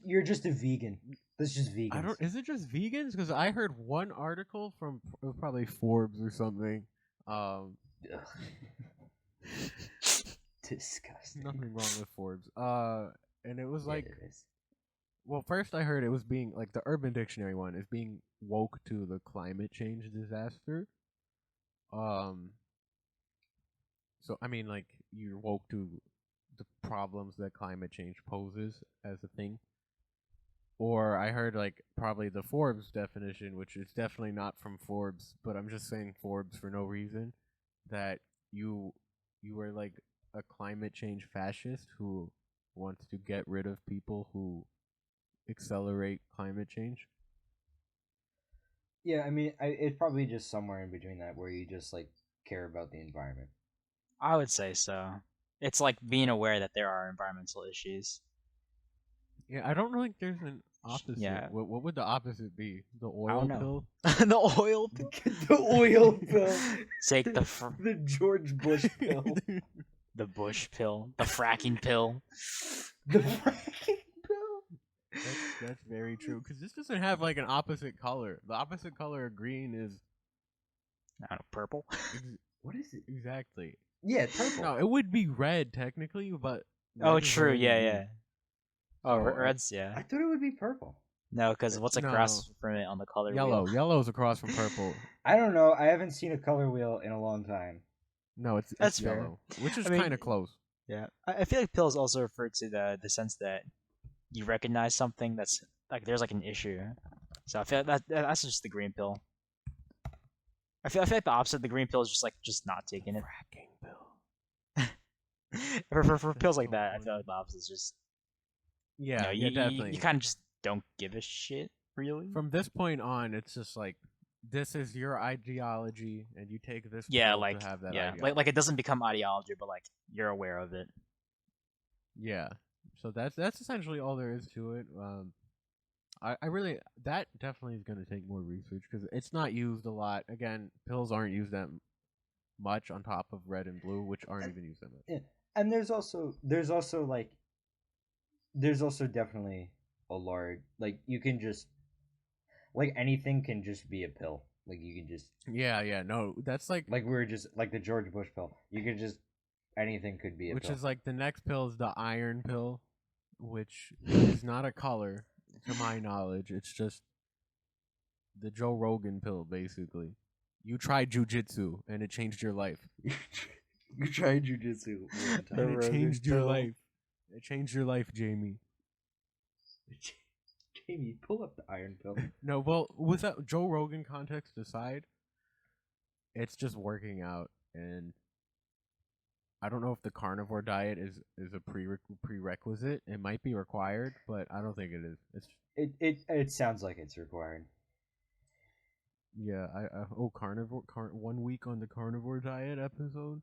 C: you're just a vegan. That's just vegans.
B: I don't. Is it just vegans? Because I heard one article from probably Forbes or something.
C: Ugh. Disgusting.
B: Nothing wrong with Forbes. And it was
C: Yeah,
B: like,
C: it is.
B: well, first I heard it was being like the Urban Dictionary one is being woke to the climate change disaster. So I mean, like you're woke to the problems that climate change poses as a thing. Or I heard like probably the Forbes definition, which is definitely not from Forbes, but I'm just saying Forbes for no reason, that you were like a climate change fascist who wants to get rid of people who accelerate climate change.
C: Yeah, I mean, it's probably just somewhere in between that where you just like care about the environment.
D: I would say so. It's like being aware that there are environmental issues.
B: Yeah, I don't think there's an opposite.
D: Yeah.
B: What would the opposite be? The
D: I
B: oil
D: don't know.
B: pill?
D: The oil pill.
C: The oil pill.
D: Take the
C: the George Bush pill.
D: the bush pill. The fracking pill.
C: The fracking pill.
B: That's very true. Because this doesn't have like an opposite color. The opposite color of green is
D: I don't know, purple.
C: What is it?
B: exactly.
C: Yeah, purple.
B: No, it would be red technically, but
D: Oh,
B: red is
D: true.
B: already
D: Yeah,
B: blue.
D: yeah. Oh,
B: So,
D: red's yeah.
C: I thought it would be purple.
D: No, because what's
B: No.
D: across from it on the color
B: Yellow.
D: wheel?
B: Yellow's across from purple.
C: I don't know. I haven't seen a color wheel in a long time.
B: No, it's
D: That's fair.
B: yellow, which is
D: I mean-
B: kind of close.
D: Yeah, I feel like pills also refer to the sense that you recognize something that's like there's like an issue. So I feel like that's just the green pill. I feel like the opposite of the green pill is just not taking it.
B: Fracking pill.
D: For pills like
B: so
D: that, I
B: funny.
D: feel like the opposite is just
B: Yeah,
D: you
B: definitely.
D: you kind of just don't give a shit really.
B: From this point on, it's just like this is your ideology, and you take this.
D: Yeah,
B: pill
D: like
B: to have that
D: yeah,
B: ideology.
D: like it doesn't become ideology, but like you're aware of it.
B: Yeah. So that's essentially all there is to it. I really that definitely is going to take more research because it's not used a lot. Again, pills aren't used that much on top of red and blue, which aren't even used that much.
C: Yeah. And there's also definitely a large like you can just like anything can just be a pill. Like you can just
B: Yeah, no, that's like
C: like we were just like the George Bush pill. You could just anything could be a
B: Which
C: pill.
B: is like the next pill is the iron pill, which is not a color, to my knowledge. It's just the Joe Rogan pill, basically. You tried jujitsu and it changed your life.
C: You tried jujitsu one
B: And
C: time.
B: it changed your life. It changed your life, Jamie.
C: Jamie, pull up the iron pill.
B: No, well, with that Joe Rogan context aside, it's just working out, and I don't know if the carnivore diet is a prerequisite. It might be required, but I don't think it is. It's
C: It sounds like it's required.
B: yeah. Carnivore 1 week on the carnivore diet episode.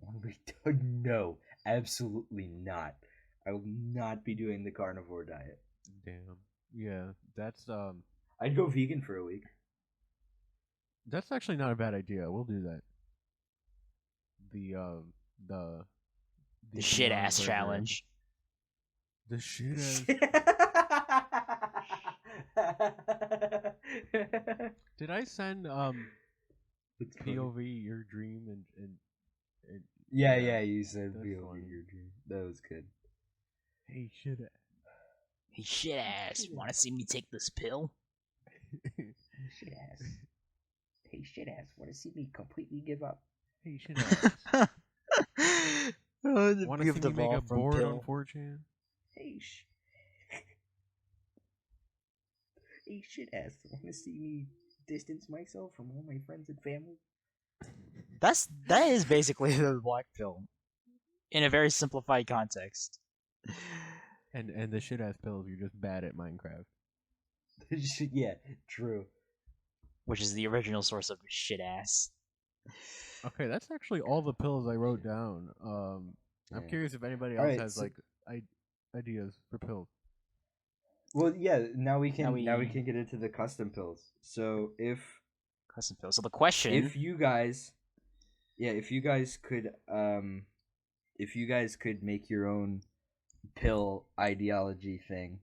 C: 1 week? No, absolutely not. I will not be doing the carnivore diet.
B: Damn. Yeah, that's
C: I'd go vegan for a week.
B: That's actually not a bad idea. We'll do that. The
D: shit
B: Beyond
D: ass
B: Burger.
D: challenge.
B: The shit ass. Did I send
C: It's funny.
B: POV your dream and
C: Yeah, you said
B: That's
C: POV
B: funny.
C: your dream. That was good.
B: hey shit ass.
D: Hey, shit ass. Want to see me take this pill?
C: Shit ass. Hey, shit ass. Want to see me completely give up?
B: Hey shit ass.
D: Want
B: Want to see me make a board on 4chan?
C: Hey, hey, shit ass. Want to see me distance myself from all my friends and family?
D: That is basically the black pill, in a very simplified context.
B: And the shit ass pills, you're just bad at Minecraft.
C: Yeah, true.
D: Which is the original source of shit ass.
B: Okay, that's actually all the pills I wrote down. I'm
C: Yeah.
B: curious if anybody else
C: Alright,
B: has
C: so-
B: like ideas for pills.
C: Well, yeah. Now we can
D: Now we-
C: get into the custom pills. So
D: Custom pill. So the question.
C: if you guys could make your own pill ideology thing,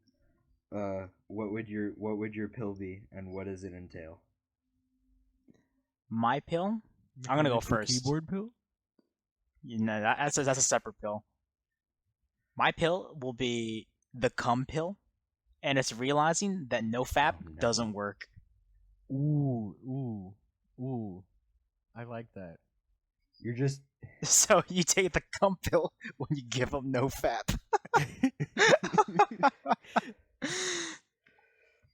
C: what would your pill be, and what does it entail?
D: My pill? I'm gonna go
B: Like the
D: first.
B: Keyboard pill?
D: You know, that's a separate pill. My pill will be the cum pill, and it's realizing that NoFap
C: Oh, no.
D: doesn't work.
B: Ooh. I like that.
C: You're just
D: So you take the cum pill when you give them NoFap.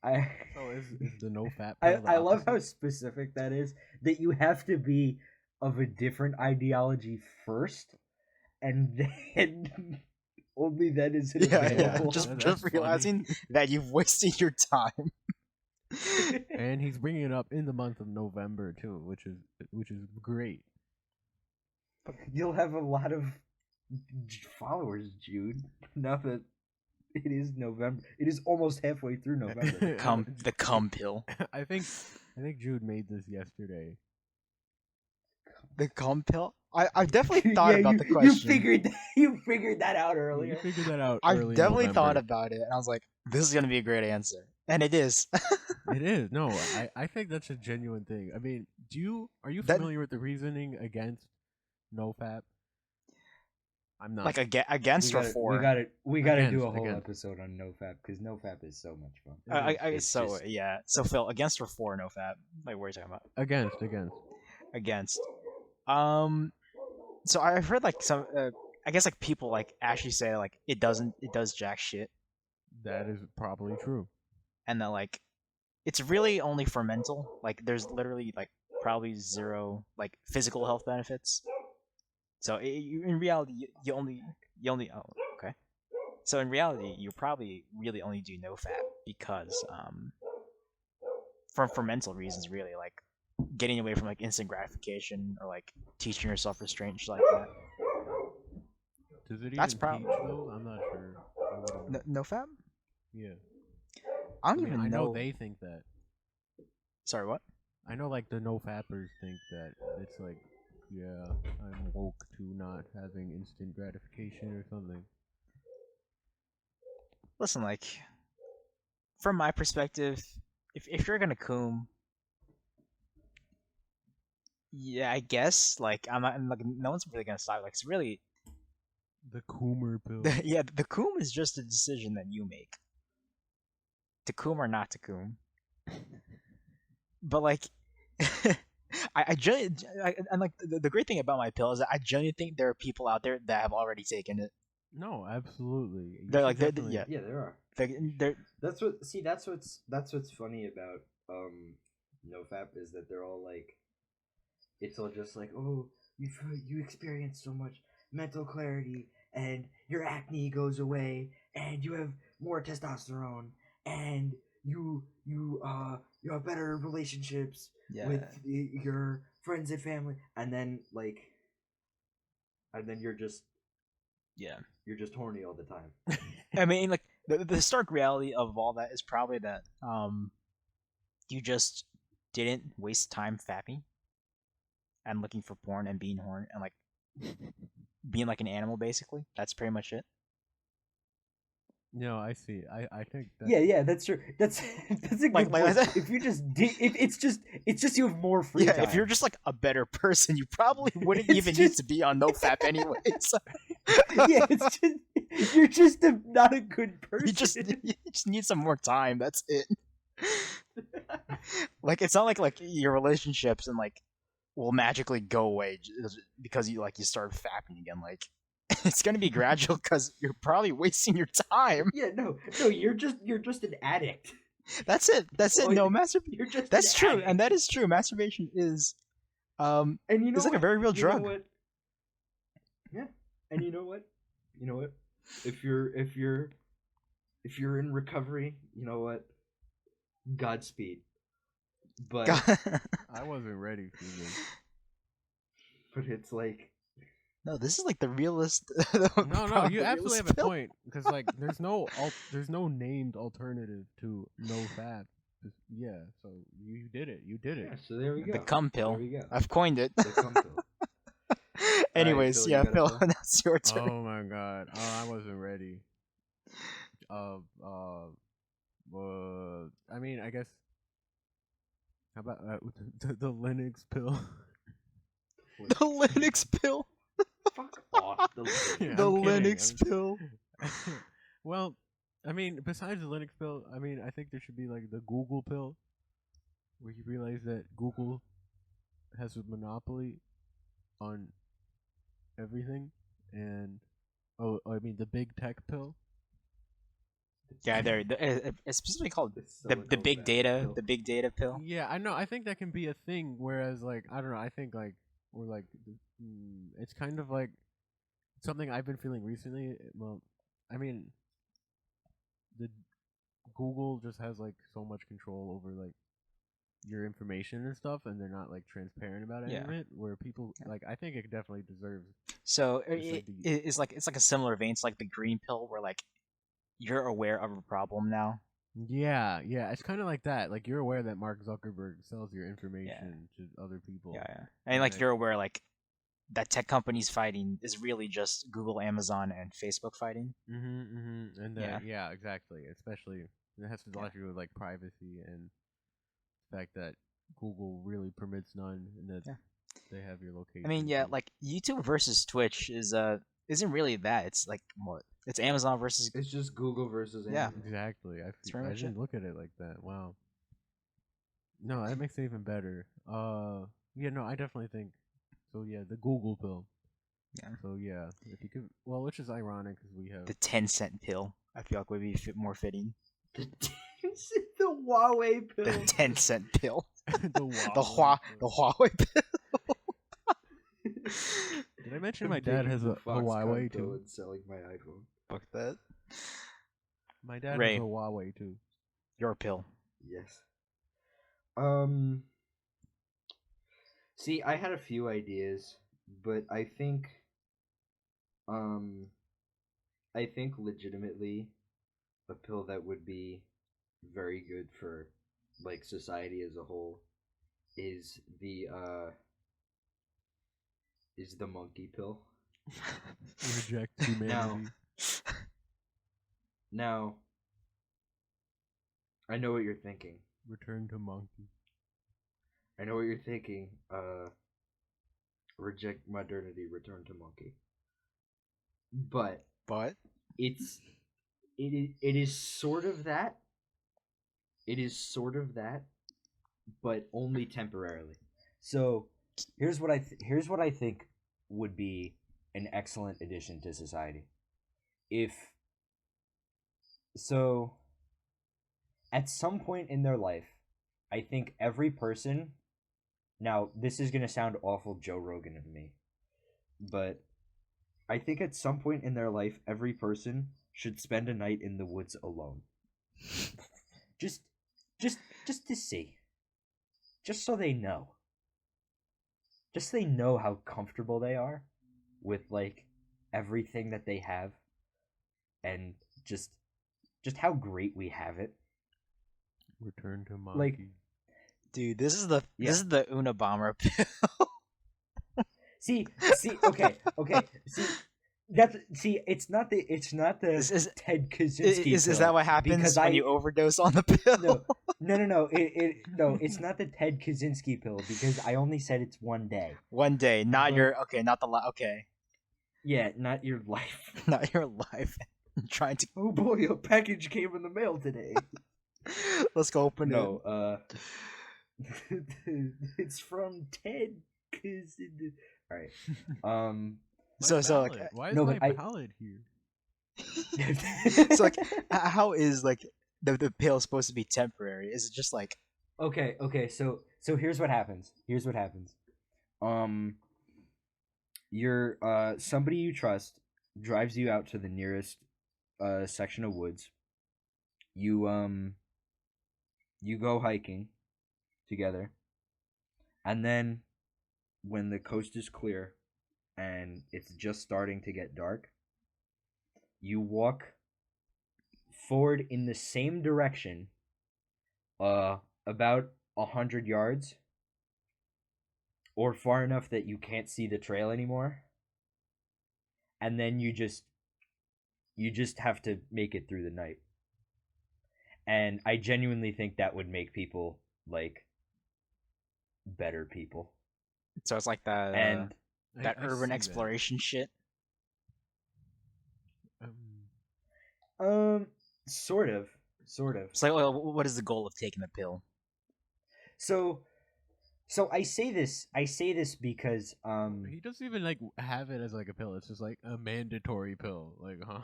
C: I.
B: So is the no fat
C: I,
B: pill the
C: I love how
B: opposite?
C: specific that is, that you have to be of a different ideology first, and then only then is it
D: Yeah,
C: available.
B: That's
D: just
B: funny.
D: realizing that you've wasted your time.
B: And he's bringing it up in the month of November too, which is great.
C: You'll have a lot of followers, Jude. Now that it is November, it is almost halfway through November.
D: The cum pill.
B: I think Jude made this yesterday.
D: The cum pill? I've definitely
C: Yeah,
D: thought about the question.
C: You figured that out
B: You
C: earlier.
B: figured that out.
D: I've
B: early
D: definitely
B: November.
D: thought about it, and I was like, this is gonna be a great answer. And it is.
B: It is. No, I think that's a genuine thing. I mean, are you
D: That-
B: familiar with the reasoning against NoFap? I'm not.
D: Like against or for?
C: We gotta do
B: Against,
C: a whole
B: against.
C: episode on NoFap, because NoFap is so much fun.
B: It's
D: So
C: just-
D: yeah. So Phil, against or for NoFap? Like what are you talking about?
B: against.
D: Against. So I've heard like some. I guess like people like actually say like it does jack shit,
B: That is probably true.
D: and that like it's really only for mental. Like there's literally like probably zero like physical health benefits. So in reality, you only oh okay. So in reality, you probably really only do NoFap because for mental reasons, really like getting away from like instant gratification or like teaching yourself restraint, shit like that.
B: Does it even
D: That's
B: teach
D: prob-
B: though? I'm not sure. I wouldn't know.
D: NoFap?
B: Yeah.
D: I don't
B: I mean,
D: even
B: I
D: know.
B: know they think that.
D: Sorry, what?
B: I know, like, the no-fappers think that it's like, yeah, I'm woke to not having instant gratification or something.
D: Listen, like, from my perspective, if you're gonna coom, Yeah, I guess. Like, I'm like, no one's really gonna stop. Like, it's really,
B: The Coomer pill.
D: yeah. The coom is just a decision that you make to coom or not to coom. But like, I genuinely, and like the great thing about my pill is that I genuinely think there are people out there that have already taken it.
B: No, absolutely. You
D: They're
B: should
D: like,
B: definitely-
D: yeah,
C: Yeah, there are.
D: they're
C: That's what's funny about NoFap is that they're all like, it's all just like, oh, you experience so much mental clarity and your acne goes away and you have more testosterone and you have better relationships
D: yeah.
C: with your friends and family, and then you're just
D: Yeah.
C: horny all the time.
D: I mean, like the stark reality of all that is probably that you just didn't waste time fapping and looking for porn and being horny and like being like an animal. Basically, that's pretty much it.
B: No, I see. I think that.
C: Yeah, that's true. That's a good
D: Like
C: point.
D: that-
C: If you just if it's just you have more free
D: Yeah,
C: time.
D: if you're just like a better person, you probably wouldn't
C: It's
D: even need
C: just-
D: to be on NoFap anyways.
C: Yeah, it's just you're just not a good person.
D: you just need some more time. That's it. Like it's not like your relationships and like will magically go away because you start fapping again. Like it's gonna be gradual because you're probably wasting your time.
C: Yeah, no, you're just an addict.
D: That's it. That's it.
C: Well,
D: No,
C: You're just
D: That's
C: an
D: true,
C: addict.
D: and that is true. Masturbation is,
C: And you know
D: it's like a
C: what?
D: very real
C: You know
D: drug.
C: what? Yeah, and you know what? If you're in recovery, you know what? Godspeed. But
B: I wasn't ready for this.
C: but it's like,
D: no, this is like the realest.
B: No, you absolutely have a point because like there's no named alternative to no fat. Yeah, so you did it. You did it.
C: yeah. So there we go.
D: The cum pill.
C: There we go.
D: I've coined it.
C: The cum pill.
D: Anyways,
C: Phil, you
D: yeah,
C: got a
D: Phil,
C: pill?
D: that's your turn.
B: Oh my god. Oh, I wasn't ready. I mean, I guess. How about the Linux pill?
D: The Linux pill.
C: Fuck off.
B: Yeah,
D: The
B: I'm kidding,
D: Linux pill.
B: Well, I mean, besides the Linux pill, I mean, I think there should be like the Google pill, where you realize that Google has a monopoly on everything, and I mean the big tech pill.
D: Yeah, it's specifically called the big data, the big data pill.
B: Yeah, I know. I think that can be a thing. Whereas, like, I don't know. I think like we're like, it's kind of like something I've been feeling recently. Well, I mean, the Google just has like so much control over like your information and stuff, and they're not like transparent about any of it. Where people like, I think it definitely deserves.
D: So
B: It's
D: it's like a similar vein. It's like the green pill, where like you're aware of a problem now.
B: Yeah, it's kind of like that. Like you're aware that Mark Zuckerberg sells your information to other people.
D: Yeah, and like you're aware like that tech companies fighting is really just Google, Amazon, and Facebook fighting.
B: And yeah, exactly. Especially it has a lot to do with like privacy and the fact that Google really permits none, and that they have your location.
D: I mean, like YouTube versus Twitch isn't really that. It's like what? It's Amazon versus.
C: It's just Google versus Amazon.
B: Exactly. I
D: pretty much
B: didn't look at it like that. Wow. No, that makes it even better. Yeah, no, I definitely think. So yeah, the Google pill.
D: Yeah.
B: So yeah, if you could, well, which is ironic because we have
D: The 10-cent pill. I feel like would be more fitting.
C: The Huawei pill.
D: The 10-cent pill.
B: the
D: Huawei pill.
B: Did I mention my dad has a Huawei too?
C: And selling my iPhone.
D: Fuck that.
B: My dad
D: Ray.
B: has a Huawei too.
D: Your pill.
C: Yes. See, I had a few ideas, but I think legitimately a pill that would be very good for like society as a whole is the monkey pill.
B: Reject humanity.
C: Now, I know what you're thinking.
B: Return to monkey.
C: I know what you're thinking. reject modernity, return to monkey. But
D: But
C: it is sort of that. It is sort of that, but only temporarily. So here's what I think would be an excellent addition to society. If so, at some point in their life, I think every person. Now, this is gonna sound awful Joe Rogan of me, but I think at some point in their life, every person should spend a night in the woods alone. just, just to see, just so they know, just so they know how comfortable they are with like everything that they have, and just how great we have it.
B: Return to monkey.
C: Like,
D: dude, this is the Unabomber pill.
C: see, okay, it's not the Ted Kaczynski.
D: Is that what happens when you overdose on the pill?
C: No, it's not the Ted Kaczynski pill, because I only said it's one day.
D: One day, not
C: But-
D: your not the okay,
C: Yeah, not your life.
D: not your life. I'm trying to.
C: Oh boy, a package came in the mail today.
D: Let's go open it.
C: No, it's from Ted Kaczynski. All right.
B: My
D: So like,
B: ballad. Why is
C: no,
B: my
C: but I-
B: ballad here?
D: so like, how is like the pill supposed to be temporary? Is it just like
C: Okay. So here's what happens. Your somebody you trust drives you out to the nearest section of woods. You go hiking together, and then when the coast is clear and it's just starting to get dark, you walk forward in the same direction about 100 yards, or far enough that you can't see the trail anymore, and then you just have to make it through the night. And I genuinely think that would make people like better people.
D: so? It's like that
C: And
D: that
B: I
D: urban
B: see
D: exploration shit.
B: That.
C: sort of.
D: It's like, well, what is the goal of taking the pill?
C: So I say this because
B: He doesn't even like have it as like a pill. It's just like a mandatory pill. Like, huh?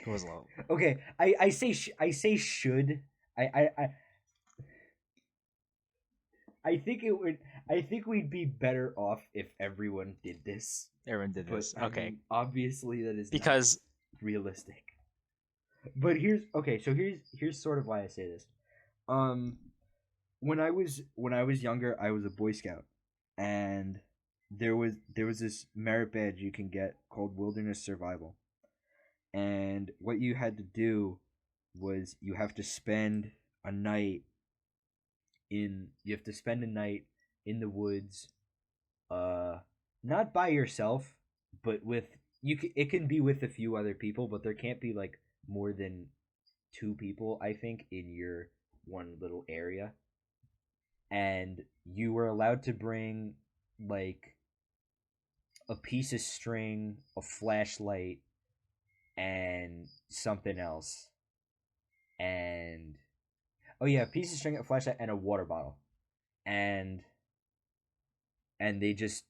D: It was low.
C: okay, I say should. I think we'd be better off if everyone did this.
D: Everyone did
C: But
D: this.
C: I
D: Okay,
C: mean, obviously that is
D: because
C: not realistic. But here's sort of why I say this. When I was younger, I was a Boy Scout, and there was this merit badge you can get called Wilderness Survival. And what you had to do was you have to spend a night in the woods, not by yourself, but with it can be with a few other people, but there can't be like more than 2 people, I think, in your one little area. And you were allowed to bring like a piece of string, a flashlight, and something else. And oh yeah, a piece of string, a flashlight, and a water bottle. And they just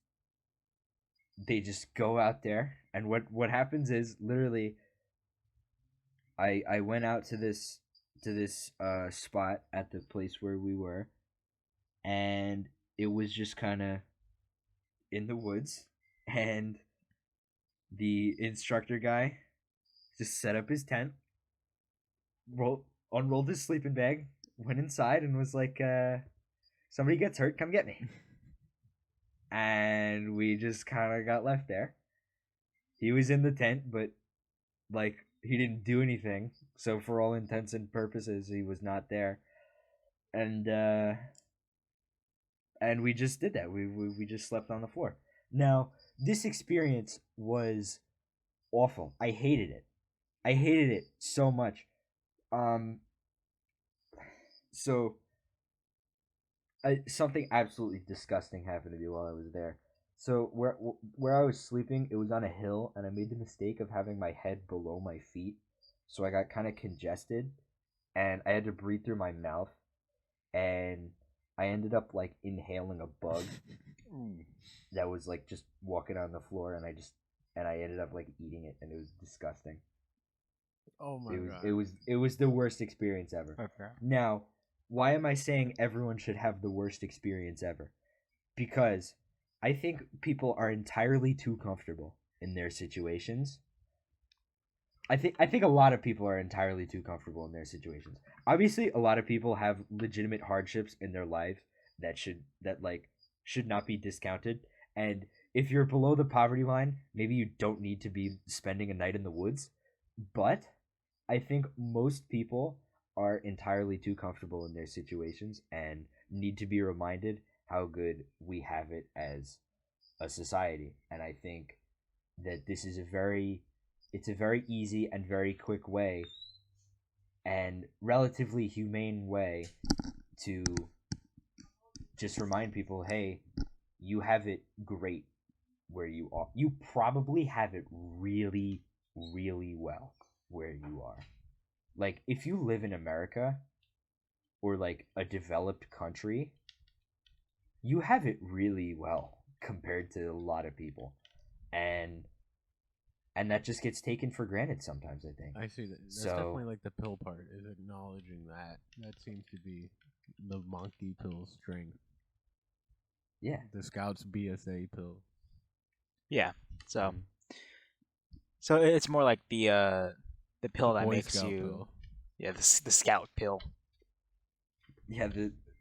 C: go out there, and what happens is literally I went out to this spot at the place where we were, and it was just kind of in the woods, and the instructor guy just set up his tent, unrolled his sleeping bag, went inside, and was like, somebody gets hurt, come get me. And we just kind of got left there. He was in the tent, but like he didn't do anything, so for all intents and purposes he was not there. And we just did that. We just slept on the floor. Now, this experience was awful. I hated it so much. So something absolutely disgusting happened to me while I was there. So where I was sleeping, it was on a hill, and I made the mistake of having my head below my feet, so I got kind of congested, and I had to breathe through my mouth, and I ended up like inhaling a bug that was like just walking on the floor, and I ended up like eating it, and it was disgusting.
B: Oh my god.
C: It was the worst experience ever.
D: Okay.
C: Now, why am I saying everyone should have the worst experience ever? Because I think people are entirely too comfortable in their situations. I think a lot of people are entirely too comfortable in their situations. Obviously, a lot of people have legitimate hardships in their life that should not be discounted. And if you're below the poverty line, maybe you don't need to be spending a night in the woods. But I think most people are entirely too comfortable in their situations and need to be reminded how good we have it as a society. And I think that this is it's a very easy and very quick way and relatively humane way to just remind people, hey, you have it great where you are. You probably have it really, really well where you are. Like, if you live in America or like a developed country, you have it really well compared to a lot of people. And that just gets taken for granted sometimes, I think.
B: I see that. That's
C: So-
B: definitely like the pill part is acknowledging that. That seems to be the monkey pill strength.
C: Yeah.
B: The Scouts BSA pill.
D: Yeah. So
C: Mhm.
D: so it's more like the pill
B: The
D: that
B: Boy
D: makes
B: Scout
D: you
B: pill.
D: yeah the scout pill.
C: Yeah,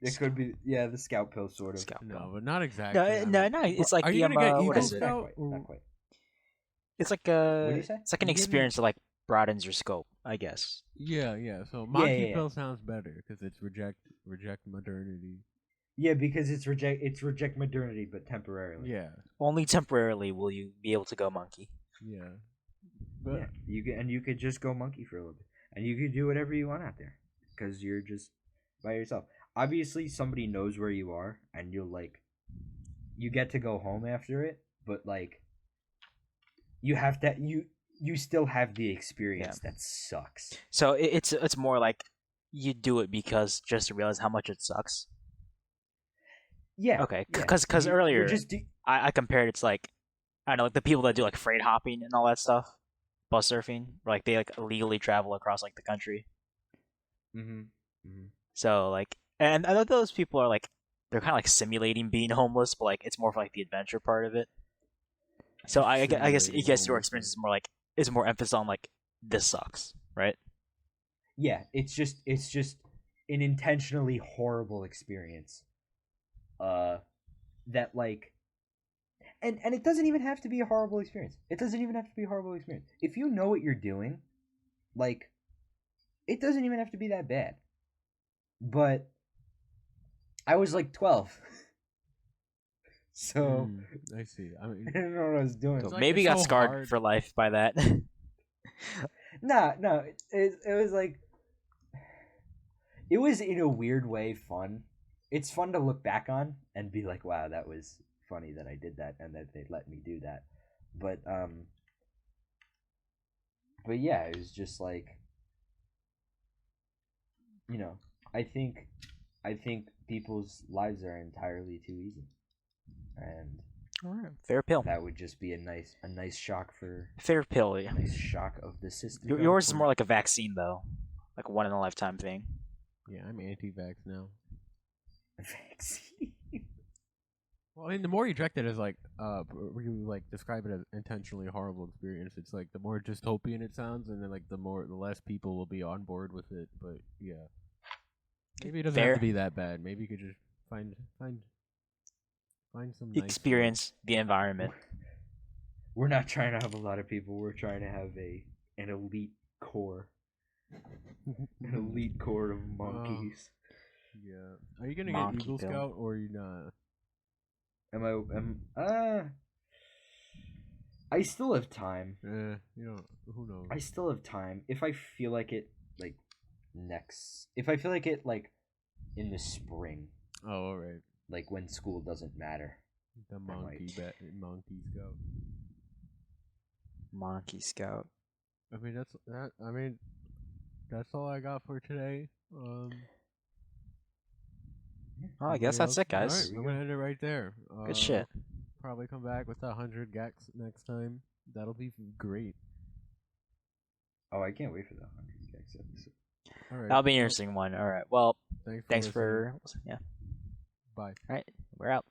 C: it could be the scout pill sort of.
D: Scout
B: No,
D: pill.
B: but not exactly.
D: No, no. It's like
B: Are
D: the
B: you gonna get
D: what
B: Eagle
D: is it?
C: Not
B: Scout?
C: quite.
B: or-
C: Not quite.
D: It's like
C: What do you say?
D: it's like an
B: You getting-
D: experience that like broadens your scope, I guess.
B: Yeah, yeah. So monkey
C: yeah.
B: pill sounds better because it's reject modernity.
C: Yeah, because it's reject modernity, but temporarily.
B: Yeah,
D: Only temporarily will you be able to go monkey.
B: yeah. But
C: Yeah, you could just go monkey for a little bit, and you could do whatever you want out there, because you're just by yourself. Obviously, somebody knows where you are, and you get to go home after it, but like, you have to you still have the experience that sucks.
D: So it's more like you do it because just to realize how much it sucks.
C: Yeah.
D: Okay,
C: yeah.
D: because
C: You're
D: earlier
C: just
D: I compared it to like I don't know like the people that do like freight hopping and all that stuff, bus surfing, like they like illegally travel across like the country. So like, and I know those people are like they're kind of like simulating being homeless, but like it's more of like the adventure part of it. So I guess
B: Simulating
D: your
B: homelessness.
D: experience is more like is more emphasis on like this sucks, right?
C: Yeah, it's just an intentionally horrible experience. That like and it doesn't even have to be a horrible experience. It doesn't even have to be a horrible experience. If you know what you're doing, like it doesn't even have to be that bad. But I was like 12. So
B: I see. I mean,
C: I didn't know what I was doing.
D: So
B: like
D: maybe
B: it's
D: got
B: so
D: scarred
B: hard.
D: for life by that.
C: No, it was like it was in a weird way fun. It's fun to look back on and be like, wow, that was funny that I did that and that they let me do that. But yeah, it was just like, you know, I think people's lives are entirely too easy. And
D: Alright, fair pill.
C: that would just be a nice shock for
D: Fair pill. Yeah.
C: a nice shock of the system.
D: Yours is more like a vaccine though, like a one in a lifetime thing.
B: yeah, I'm anti-vax now.
C: vaccine.
B: Well, I mean, the more you direct it as like, you like describe it as intentionally horrible experience, it's like the more dystopian it sounds, and then like the less people will be on board with it. But yeah, maybe it doesn't
D: Fair.
B: have to be that bad. Maybe you could just find some nice
D: Experience the environment.
C: We're not trying to have a lot of people. We're trying to have an elite core, an elite core of monkeys.
B: Yeah. Are you gonna
D: Monkey
B: get Eagle
D: pill.
B: Scout or are you not?
C: I still have time.
B: You know, who knows?
C: I still have time. If I feel like it, like in the spring.
B: Oh, all right.
C: Like when school doesn't matter.
B: The monkey monkey scout.
D: Monkey Scout.
B: I mean that's all I got for today.
D: Oh, I guess that's it, guys.
B: Alright, I'm gonna end it right there.
D: Good shit.
B: Probably come back with 100 gex next time. That'll be great.
C: Oh, I can't wait for the 100 gigs episode.
B: All right.
D: That'll be an interesting one. All right. Well, thanks
B: listening.
D: for yeah.
B: Bye.
D: All right, we're out.